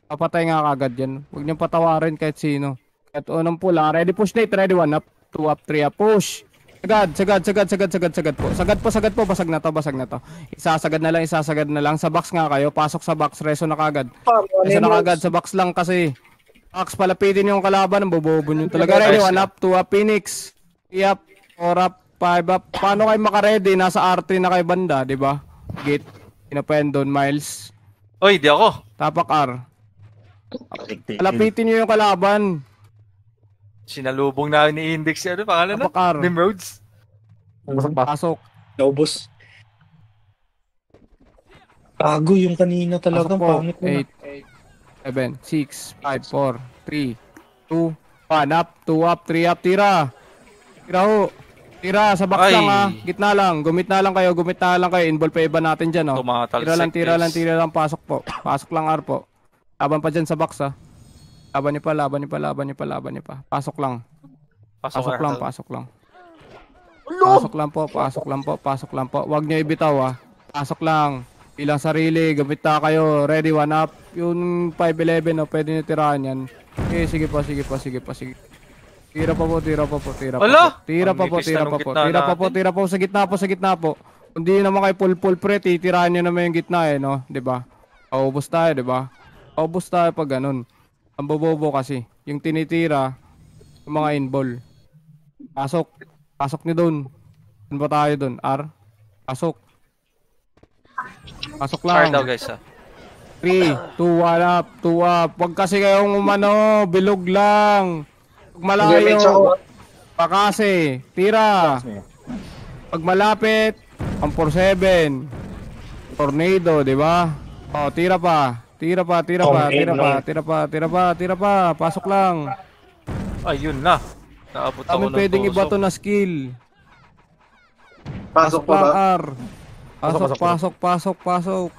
Papatay nga kagad yan. Huwag niyong patawarin kahit sino. Kahit unang pula. Ready push Nate. Ready 1 up. 2 up, 3 up. Push! Sagad po. Sagad po. Basag na to. Isasagad na lang. Sa box nga kayo. Pasok sa box. Reso na kagad. Reso na kagad. Sa box lang kasi. Box, palapitin yung kalaban. Ang bobobo nyo talaga. Ready 1 up, 2 up. Phoenix. 3 up, 4 up, 5 up. Paano kayo makaredy? Nasa R3 na kayo banda, di ba? Gate. Pinapendon, Miles. Oy, di ako. Tapak R. Palapitin nyo yung kalaban. Sinalubong na ni Index. Ano pangalan na? Tapak R. Nimrods. Pasok. Naubos. Gago yung kanina Pasok talagang po. pangit na. 8, 7, 6, 5, 4, 3, 2, 1 up, 2 up, 3 up, tira. Tira ho. Tira, sa box Ay. lang ha. Gitna lang. Gumit na lang kayo. Involve pa iba natin dyan, oh. Tumatalsik, Tira lang, guys. pasok po. Pasok lang, R po. Laban pa dyan sa box, ha. Laban niyo pa. Pasok lang. Pasok lang. Pasok lang po. Huwag niyo ibitaw, ha. Pasok lang. Bilang sarili. Gamit na kayo. Ready, 1 up. Yung 5-11, oh. Pwede niyo tirahan yan. Okay, sige pa. Tira pa po. Ala! Tira pa po. Sa gitna po. Kung di naman kayo full pre, titirahan nyo naman yung gitna eh, no? Diba? Paubos tayo, diba? Paubos tayo pag ganun. Ang bobobo kasi. Yung tinitira, yung mga in-ball. Pasok nyo dun. Saan ba tayo dun? R? Pasok R lang. daw, guys, ha. 3, 2, 1 up, 2 up. Huwag kasi kayong umano, bilog lang. Pag malayo, pakase, tira. Pag malapit, ang 4-7. Tornado, di ba? O, tira pa. Pasok lang. Ayun na. Naabot ako Kami ng pwedeng tusok. iba to na skill. Pasok pa lang, ba? R. Pasok.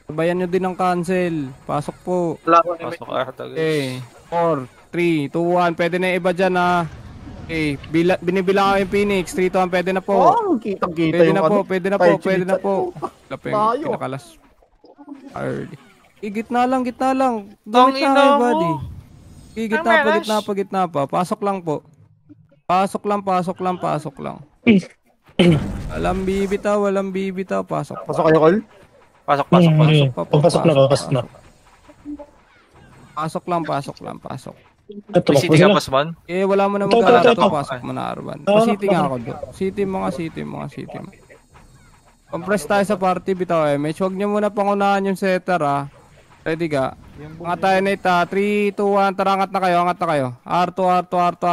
Sabayan nyo din ang cancel. Pasok po. Pasok R daw, guys. Okay. 4, 3, 2, 1. Pwede na yung iba dyan, ha. Okay. Binibilang ko yung Phoenix. 3, 2, 1. Pwede na po. Oh, kitang-kita Pwede yung na po. ano. Pwede na po. Lapeng Tayo. pinakalas. Early. Gitna lang. Tang Gamit ina na mo. buddy. Gitna pa. Pasok lang po. Pasok lang. Walang bibitaw. Pasok. Pasok kayo, Col? Pasok. Papasok na. Pasok lang. Ito, May city ka, Pasman? Eh, wala mo naman Ito. kalato. Pasok mo na, Arban. Pa-city nga ako doon. City. Compress tayo sa party, bitaw MH. Huwag nyo muna pangunahan yung setter, ha. Ready ka? Angat tayo na ito, 3, 2, 1. Tara, angat na kayo. R2.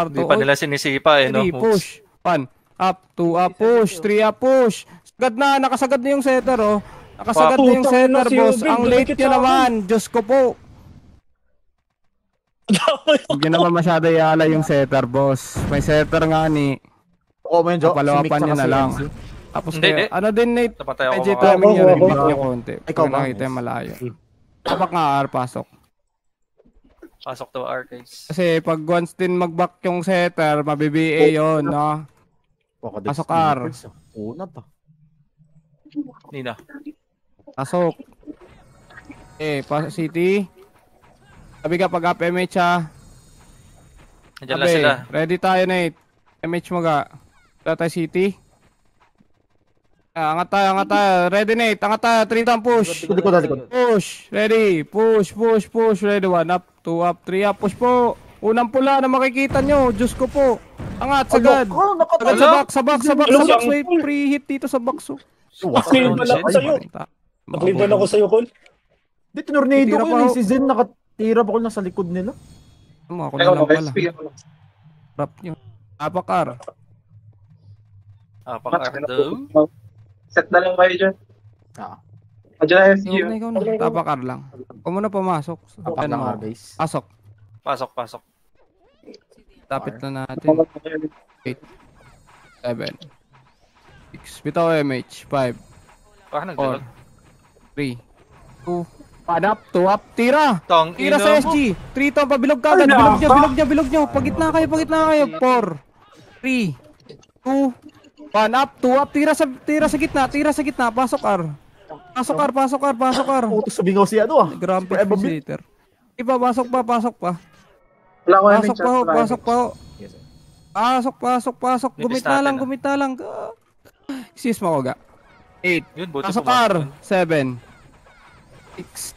Hindi pa nila sinisipa, eh, no? 3, push. 1, up, 2, up, push. 3, up, push. Nakasagad na yung setter, oh. Nakasagad na yung Putang setter, ina, si boss. Ubin, Ang late dumikit nyo sa naman. Diyos ko po. Huwag nyo naman masyado iala yung setter, boss. May setter nga ni. Ako mo yun, Jo. Papalawapan nyo na lang. Si Tapos Hindi, kayo, hindi. ano din, Nate? Napatay ako Medyo mga timing nyo, Ako. repeat nyo konti. Ikaw ba? Nakita yung malayo. Tapak nga, R, pasok. Pasok to R, guys. Kasi pag once din mag-back yung setter, mabiba yun, no? Pasok, R. Una pa. Nina. Pasok. City. Sabi ka pag up MH ha. Nandiyan lang sila. Ready tayo, Nate. MH mo ga. Wala tayo city. Angat tayo. Ready, Nate. Angat tayo. 3 down, push. Likod. Push. Ready. Push. Ready. 1 up, 2 up, 3 up. Push po. Unang pula na makikita nyo. Diyos ko po. Angat, sagad. Sagad sa box. Wait, free hit dito sa box. Clean pala ako sa'yo. Clean pala ako sa'yo, Col. Di, tinornado ko yun. Si Zen nakatira pa ko nasa likod nila. Ako na lang pala. Rap nyo. Apakar daw. Set na lang kayo dyan. Andiyan na SG. Ikaw na. Apakar lang. Huwag mo na pumasok. Apakar lang mga guys. Pasok. Tapit na natin. 8 7 6 bitaw MH 5 4 3 2 1 up 2 up tira sa SG 3 to pabilog ka agad bilog nyo pagitna kayo 4 3 2 1 up 2 up tira sa gitna pasok R Utos sa bingaw si ano Grand Facilitator pasok pa Wala ko Pasok. Gumit na lang. Sis mo ko ga. 8. Pasok R. 7. 6.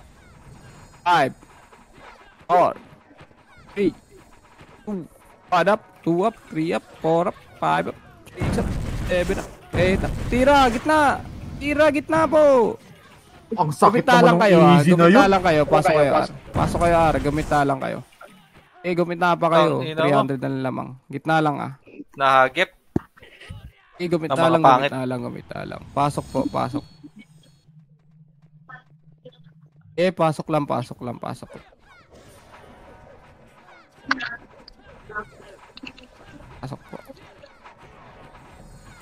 5. 4. 3. 2. 1 up. 2 up. 3 up. 4 up. 5 up. 6 up. 7 up. 8 up. Tira, gitna po. Ang sakit naman ng easy na yun. Gumita lang kayo. Pasok kayo R. Gumita lang kayo. Gumita pa kayo. 300 na lamang. Gitna lang Nahagip. Gumita lang. Pasok po. Pasok lang. Pasok po.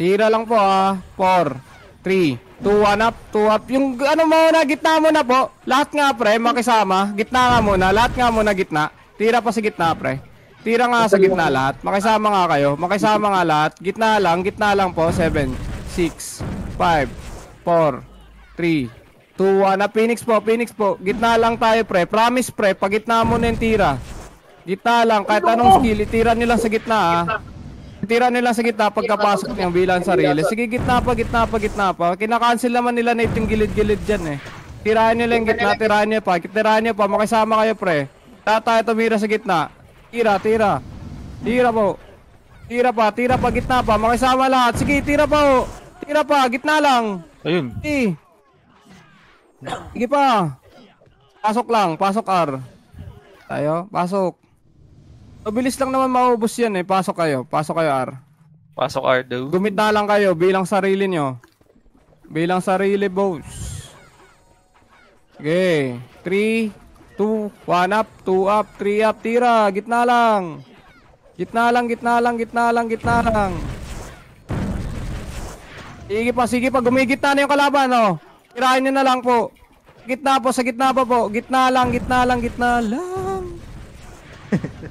Tira lang po 4, 3, 2, 1 up, 2 up. Yung ano muna, gitna mo na po. Lahat nga pre, makisama. Gitna nga muna, lahat nga muna gitna. Tira pa sa gitna, pre. Tira nga sa gitna lahat. Makisama nga kayo. Makisama nga lahat. Gitna lang po. 7, 6, 5, 4, 3, 2, 1. Na Phoenix po. Gitna lang tayo, pre. Promise, pre. Pag gitna mo na yung tira. Gitna lang. Kahit anong skill, itira nyo lang sa gitna, Tira nyo lang sa gitna pagkapasok niyang bilang sarili. Sige, gitna pa. Kinakancel naman nila na itong gilid-gilid dyan, Tirahan nyo lang yung gitna. Tirahan nyo pa. Makisama kayo, pre. Tayo tumira sa gitna. Tira po. Tira pa, gitna pa. Makisama lahat. Sige, tira pa. Gitna lang. Ayun. Sige pa. Pasok R. Tayo, pasok. Mabilis lang naman maubos yan Pasok kayo R. Pasok R daw. Gumita lang kayo, bilang sarili nyo. Bilang sarili, boss. Okay. 3, 2, 1 up, 2 up, 3 up, tira, gitna lang. Sige pa, gumigitna na yung kalaban, Tirahin nyo na lang po. Sa gitna pa po. Gitna lang.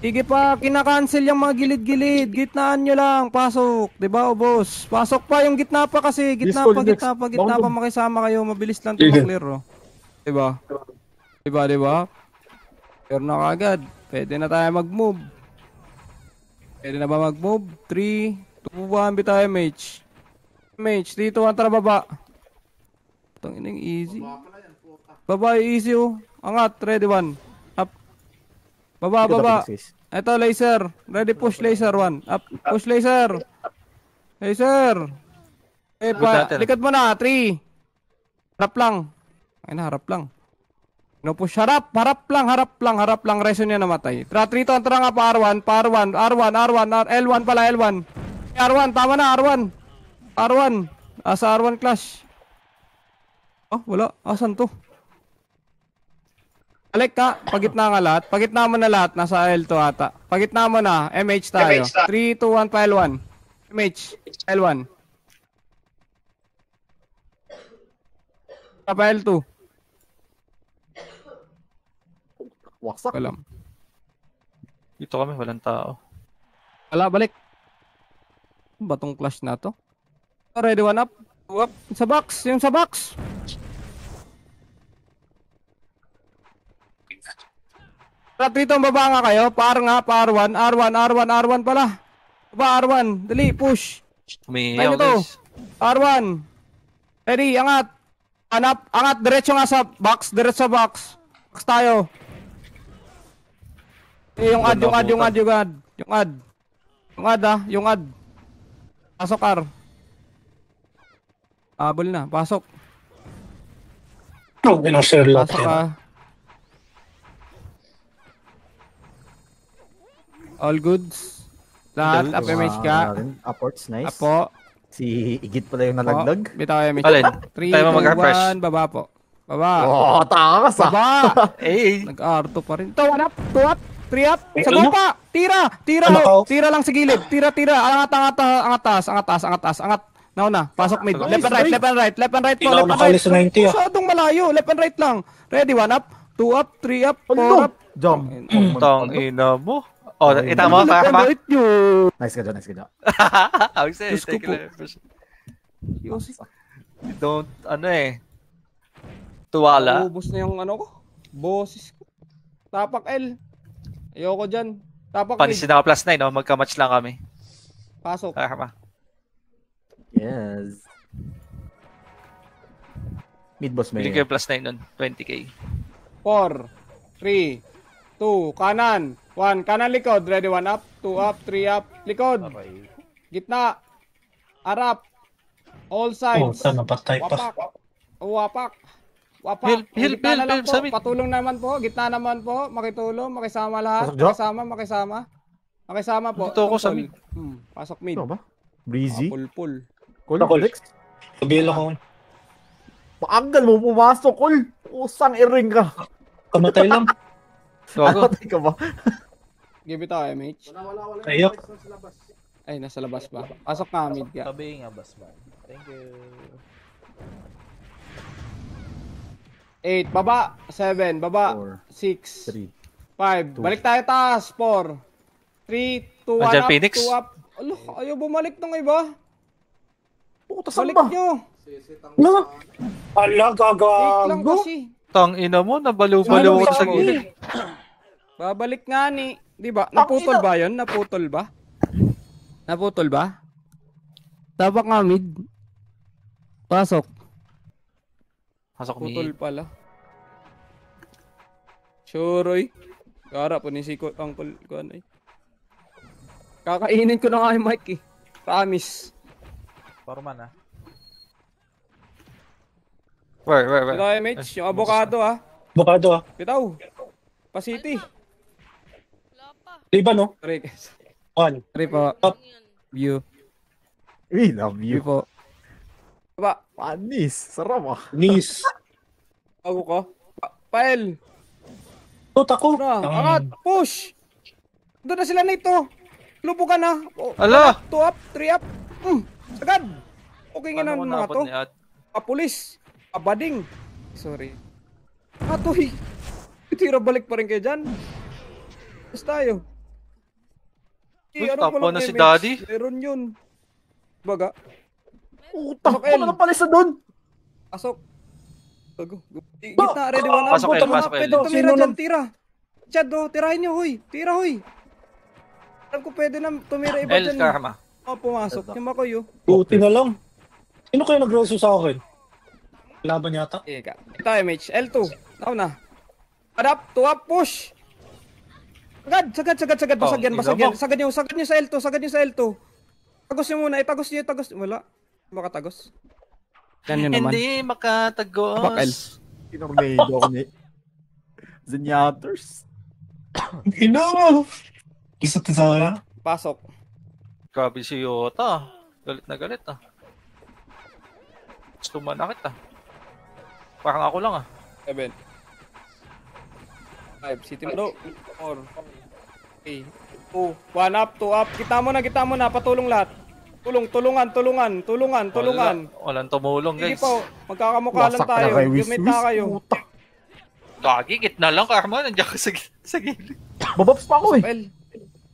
Sige pa, kinakancel yung mga gilid-gilid. Gitnaan nyo lang, pasok. Diba, boss? Pasok pa yung gitna pa kasi. Gitna pa, makisama kayo. Mabilis lang ito clear, Diba? Pero na kagad. Pwede na tayo mag-move. Pwede na ba mag-move? 3, 2, 1, bitaw MH. Dito, tara baba. Itong inang easy. Baba, easy Angat, ready 1. Up. Baba. Ito, laser. Ready, push laser 1. Up, push laser. Likod mo na, 3. Harap lang. No push, harap lang, reason niya namatay. Tara nga pa R1, L1 pala, L1. R1, tama na, R1. Asa R1 clash. Wala, asan to? Balik ka, pagitna nga lahat. Pagitna mo na lahat, nasa L2 ata. Pagitna mo na, MH tayo. 3, 2, 1 pa L1. MH, L1. Pa L2. Waksak. Alam. Dito kami, walang tao. Wala, balik. Batong clash na to. Ready, 1 up. 2 up. Sa box. Dito baba nga kayo. Par nga, par 1. R1 pala. Baba R1. Dali, push. Umiiyaw, Tayo to. guys. R1. Ready, angat. Angat. Diretso nga sa box. Diretso sa box. Box tayo. Yung ad. Yung ad. Pasok, R. Abol na. Pasok. Oh, share lot. Pasok ka. All goods. Lahat. FMH ka. Upwards, nice. Apo. Si Igit pala yung nalaglag. Bitaw FMH. Alin? 3, Tayo 2, mag-refresh. 1. Baba po. Baba. Oh, takas ah. Baba. Eh, Nag-R2 pa rin. 2 up. 2 up. 3 up. Sa baba. Tira. Tira lang sa gilid. Tira. Angat. Nauna. Pasok mid. Left and right po. Hindi ako nakaalis sa 90 ah. Masyadong malayo. Left and right lang. Ready. 1 up. 2 up. 3 up. 4 Ano? up. Jump. tang ina mo. Oh, itama ka ba? Nice ka dyan. I say, Diyos ko take po. it. Don't, tuwala. Ubus na yung ano ko. Boses ko. Tapak L. Ayoko dyan. Tapak mid. Panisin na ka plus 9, no? Magka-match lang kami. Pasok. Karma. Yes. Mid boss Bili may. kayo plus 9 nun. 20k. 4, 3, 2, kanan. 1, kanan likod. Ready, 1 up, 2 up, 3 up. Likod. Gitna. Arap. All Oh, sides. tama, patay pa. Wapak. Heal, Gitna na lang po. Samit. Patulong naman po. Gitna naman po. Makitulong. Makisama lahat. Pasok, Jock. Makisama po. Dito ako sa Tungkol. Pasok mid. Ano ba? Breezy? Pul. Cool? Flex? Kabila ko. Paanggal mo pumasok, Col. Usang iring ka. Kamatay lang. Gago. Atay ka ba? Give it a MH. Ayok. Ay, nasa labas ba? Pasok nga mid ka. Tabi nga, boss man. Thank you. 8, baba. 7, baba. 6, 5. Balik tayo taas. 4, 3, 2, 1 Andyan, up, Phoenix? 2 up. Alo, ayaw bumalik ng iba. Puta, saan Balik ba? nyo. No. Ala, 8 lang gagago. kasi. Tang ina mo, nabaliw-baliw ako sa gilid. Babalik nga ni. Di ba? Naputol ba yun? Naputol ba? Tapak nga mid. Pasok. Pasok Putol ni. pala. Shuroy. Kara po ni Siko Uncle ko ano eh. Kakainin ko na nga yung mic eh. Promise. Forman ah. Where? Ito MH, yung avocado ah. Bukado ah. Bitaw. Pa-city. Wala pa. Diba no? Sorry. 1. Sorry po. Ano yun? View. We love View you. po. Baba. Panis. Sarap ah. Nis. Ako ko. Pael. Tot ako. Angat. Push. Doon na sila na ito. Lupo ka na. Ala! 2 up, 3 up. Sagad. Okay nga Paano ko na mga napad to. ni At? Pulis. Abading. Sorry. Atoy. Tira balik pa rin kayo dyan. Basta tayo. Uy, tapo na si Daddy. Meron yun. Baga. Puta, Pasok, El. ano na pala isa doon? Pasok. Gitna, ready, 1 up. Pasok, El, pasok, El. Pwede tumira dyan, tira. Chad, tirahin nyo, huy. Tira, huy. Alam ko pwede na tumira iba El dyan. Karma. Pumasok. Yung makoy, oh. Buti na lang. Sino kayo nag-roso sa akin? Laban yata. Ika. Ito, MH. L2. Nauna. Adapt, 2 up, push. Sagad. Basagyan. Sagad nyo sa L2. Tagos nyo muna. Tagos nyo. Wala. Makatagos. Yan yun naman. Hindi makatagos. Bakal. Tinornado ako ni Zenyatters. Ino! Isa to sa Pasok. Grabe si Yota. Galit na galit ah. Gusto manakit ah. Parang ako lang ah. 7. 5. City Pro. 4. 3. 2. 1 up. 2 up. Kita mo na. Patulong lahat. Tulungan. Walang tumulong Sige guys. po. Magkakamukha lang Wasak tayo. na kay Wiz Gumit Wiz. na kayo. Puta. Gagi, gitna lang Karma. Nandiyan ka sa gilid. Babaps pa ako eh. Well,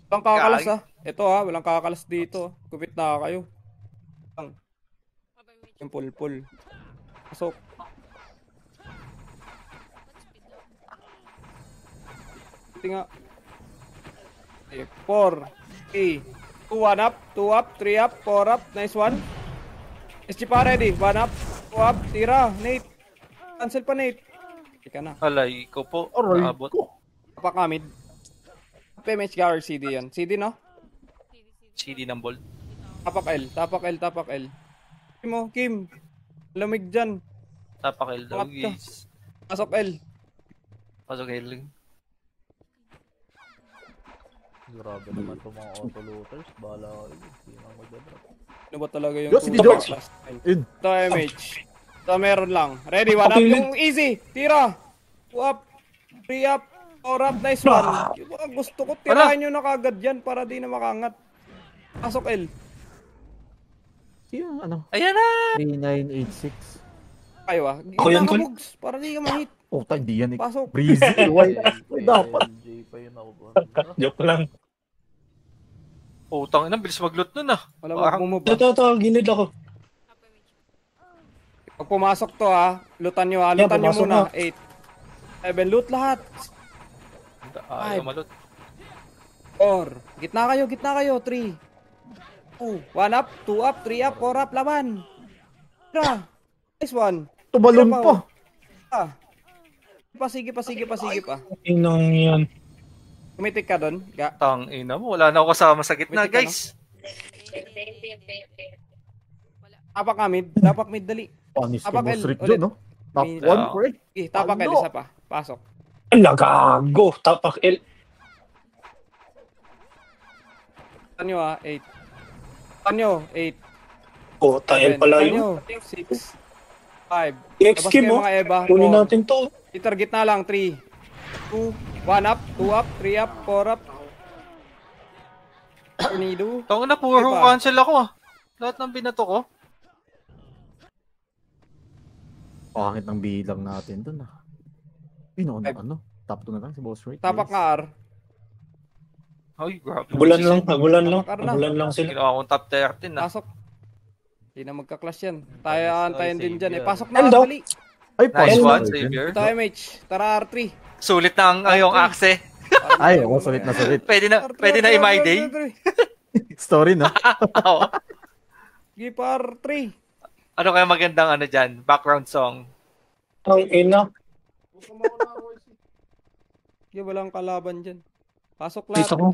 walang kakalas ah. Ito ha, walang kakalas dito. Gumit na kayo. Yung pulpul. Pasok. Tinga. 4, 3, 2, 1 up, 2 up, 3 up, 4 up, nice one. SG pa ready, 1 up, 2 up, tira, Nate. Cancel pa Nate. Ika na. Alay ko po. Aray Naabot. ko. Tapak nga mid. PMH Gower CD yan. CD no? CD ng bolt. Tapak L, tapak L, tapak L. Kim mo, Kim. Lamig dyan. Tapakil daw, Bakit ka? guys. Pasok L. Pasok healing. Grabe naman itong mga auto-looters. Bahala kayo. Hindi na magdadrop. Ano ba talaga yung Yo, si George. In. Ito MH. Ito meron lang. Ready, 1 up yung easy. Tira. 2 up. 3 up. 4 up. Nice one. Yung mga gusto ko, tirahan nyo na kagad yan para di na makangat. Pasok L. Yung ano? Ayan na! 3986. Kayo ah. Ako yan, Gitna ka, Col. Bugs, para di ka ma-hit. Oh, tayo, di yan eh. Pasok. Breezy. Why dapat? LJ pa yun ako. Joke lang. Utang ina, bilis mag-loot nun ah. Wala Parang- magmumove. Ito, ginid ako. Pag pumasok to ha, lutan nyo ha. Yeah, Lutan nyo pumasok muna. na. 8. 7, loot lahat. Ayaw malot. 4. Gitna kayo. 3. 2. 1 up, 2 up, 3 up, 4 up, laban. Tira. Nice one. Tumalon Tira pa. Ah. Sige pa. Inong yan. Tumitik ka doon. Tang ina mo, wala na ako kasama sa gitna, Wait, guys. Tapak mid. Tapak mid, dali. Panis Tapak kay Boss L Rick ulit. dyan, no? Top May- 1, Yeah. pre. Tapak L, Ano? isa pa. Pasok. Lagago. Tapak L. Tanyo ha, 8. Tanyo, 8. Oh, tayo pala yun. 6. 5. XQ mo. mga Eva. Kunin 4. natin to. I-target na lang. 3. 2. 1 up, 2 up, 3 up, 4 up. Tornado. Tang ina, puro Diba? cancel ako ah. Lahat ng binato ko. Pangit ng bilang natin dun, ah. Ano? Five. Top 2 na lang si Boss Rick. Tapak yes. nga R. Ay, grabe. Habulan lang sila. Ginawa akong top 13 ah. Pasok. Hindi na magka-clash yan. Tayo antayin din dyan eh. Xavier. Pasok na Eldo. dali. Ay, Nice panis one, na. Xavier. Ito MH. Tara R3. Sulit na ang yung axe. Ay, oh, sulit na sulit. Pwede na i-my day. Story, no? Oo. Sige pa R3. Ano kaya magandang ano dyan? Background song. Ang ina. Sige, walang kalaban dyan. Pasok lahat. Dito ko.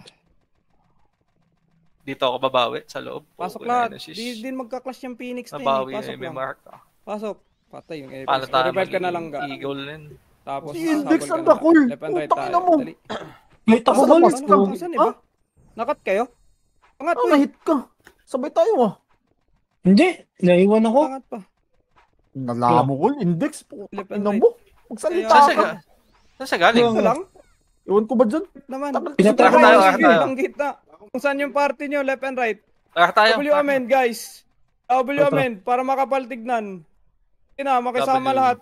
Dito ako babawi sa loob. Pasok Okay, lahat. na, sis. Di din magka-clash yung Phoenix na Nabawi eh. Pasok na may lang. mark ah. Pasok. Patay yung Apex. Paano tayo Revive ka na lang ga. Eagle din. Tapos Si Index sabol ka ang na lang. dakol. Left and right Putang tayo. ina mo. Dali. May tako Asa ba? na Ano ba? Saan iba? Nakat kayo? Angat Oh, po. na-hit ka. Sabay tayo, ah. Hindi. Naiwan ako. Angat pa. Nalamo ko, index po. Left and Ina right. mo. Magsalita Saan siya ka. ga- Saan siya galing? Ito lang. Iwan ko ba dyan? Naman. Pinatay ko tayo, Sige, tayo. ang gitna. Kung saan yung party nyo, left and right. Tara tayo. W amend, guys. W amend, para makapaltignan. Ina, makisama W. lahat.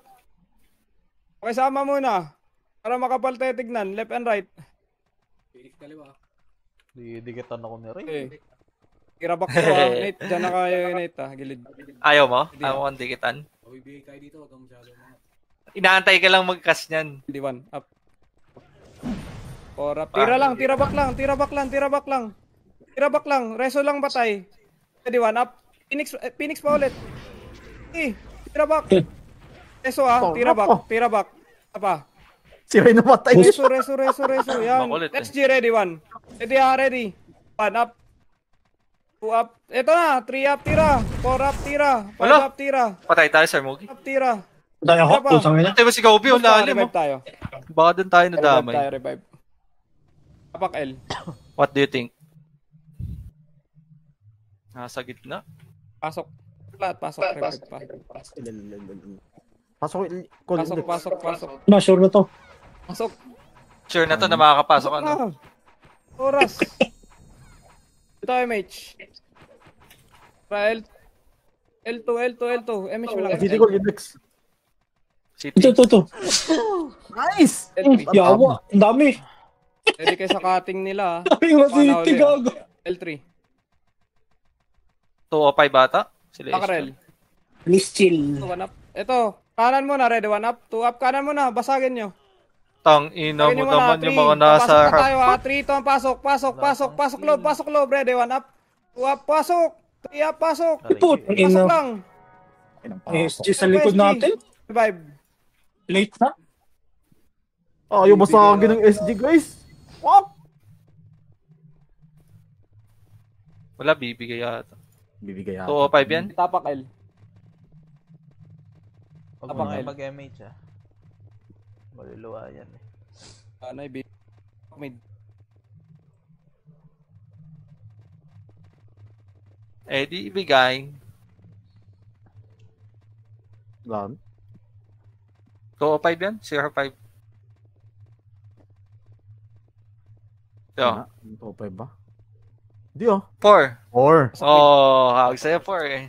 Makisama muna. Para makapaltignan, left and right. Didikitan ako ni Ray. Okay. Kirabak ko, ah. Nate, dyan na kayo, Nate, ah. Gilid. Ayaw mo? Ayaw mo kong dikitan? Inaantay ka lang mag-cast niyan. Hindi, one. Up. Or up. Tira lang, tira back lang, tira back lang, tira back lang. Tira back lang, reso lang patay. Ready, one up. Phoenix pa ulit. Tira back. Reso ah, tira back, tira back. Apa? Si Ray namatay. Reso. Yan. Makulit, eh. Let's G, ready, one. Ready, ready. One up. 2 up. Ito na, 3 up, tira. 4 up, tira. 5 Wala. up, tira. Patay tayo, Sir Mugi. Up, tira. Tayo ako. Tira pa. Pusang ina. Patay mo si Gobi, ang lalim mo. Revive tayo. Baka doon tayo nadamay. Revive. Tapak L. What do you think? Nasa gitna? Pasok. Lahat, pasok. Revive pa. Pasok ko. Pasok. Na, sure na to. Pasok. Sure na to na makakapasok ano? Ah, oras. Ito, MH. L2. MH mo lang. City Gold Index. City. Ito. Nice! L3. Yawa. Ang dami. Pwede kayo sa cutting nila. Dami masiti, gago. L3. 205 bata? Sila Pakarel. Please chill. 1 up. Ito. Kanan muna, ready. 1 up. 2 up. Kanan muna. Basagin nyo. Tang ina mo Ayun naman three. yung mga nasa Papasok na harap. tayo ha. 3 to ang pasok. Pasok loob. Ready, 1 up. 2 up, pasok. 3 up, pasok. Putang Pasok ina. lang. SG sa likod natin. Revive. Late na. Ayaw basagin ng SG, guys. What? Wala, bibigay yata. Bibigay yata. 2 o 5 yan? Tapak L. Pag Abang mga L. mag-MH maluluwa yan Anay, mid. Eh, di ibigay. Lan. 2 o 5 yan? 0-5. Yo, Ito, 5 ba? Hindi 4. 4. Oh, hawag sa'yo 4 eh.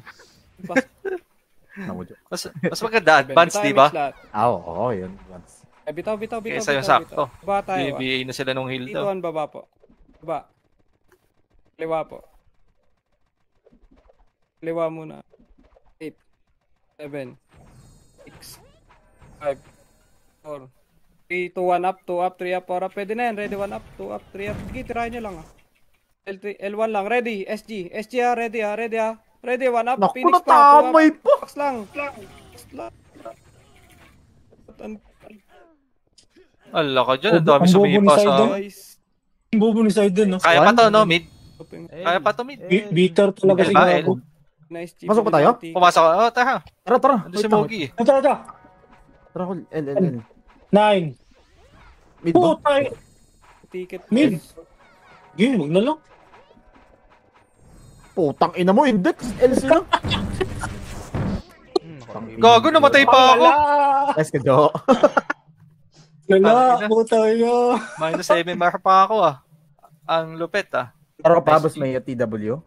Mas maganda advance, di ba? Oo, yun. Advance. Bitaw. Kaysa yung sakto. Baba tayo. BBA na sila nung heal Dito daw. ang baba po. Baba. Liwa po. Liwa muna. 8, 7, 6, 5, 4, 3, 2, 1 up, 2 up, 3 up, 4 up. Pwede na yan. Ready, 1 up, 2 up, 3 up. Sige, tirahin nyo lang L3, L1 lang. Ready, SG. SG ready Ready, 1 up. Naku, Phoenix pa, 2 up. natamay pa. Box lang. Ala ka dyan, ang dami sumipa sa... Guys. Ang bobo ni Side no? Kaya pa to, no? Mid? eh. Kaya pa to, mid? Bitter talaga si L ba? Gago. Nice chip. Pasok pa tayo? Pumasok ka. Oh, tara. Tara. Ano si Mogi? Ito. Tara ko, L. 9. Mid ba? Putay. Ticket. Mid. Game, wag na lang. Putang ina mo, index. L sila. Gago, namatay pa ako. Let's go. Lala, putay yo. Minus 7 mark pa ako ah. Ang lupit ah. Tara ka pa, boss, may TW.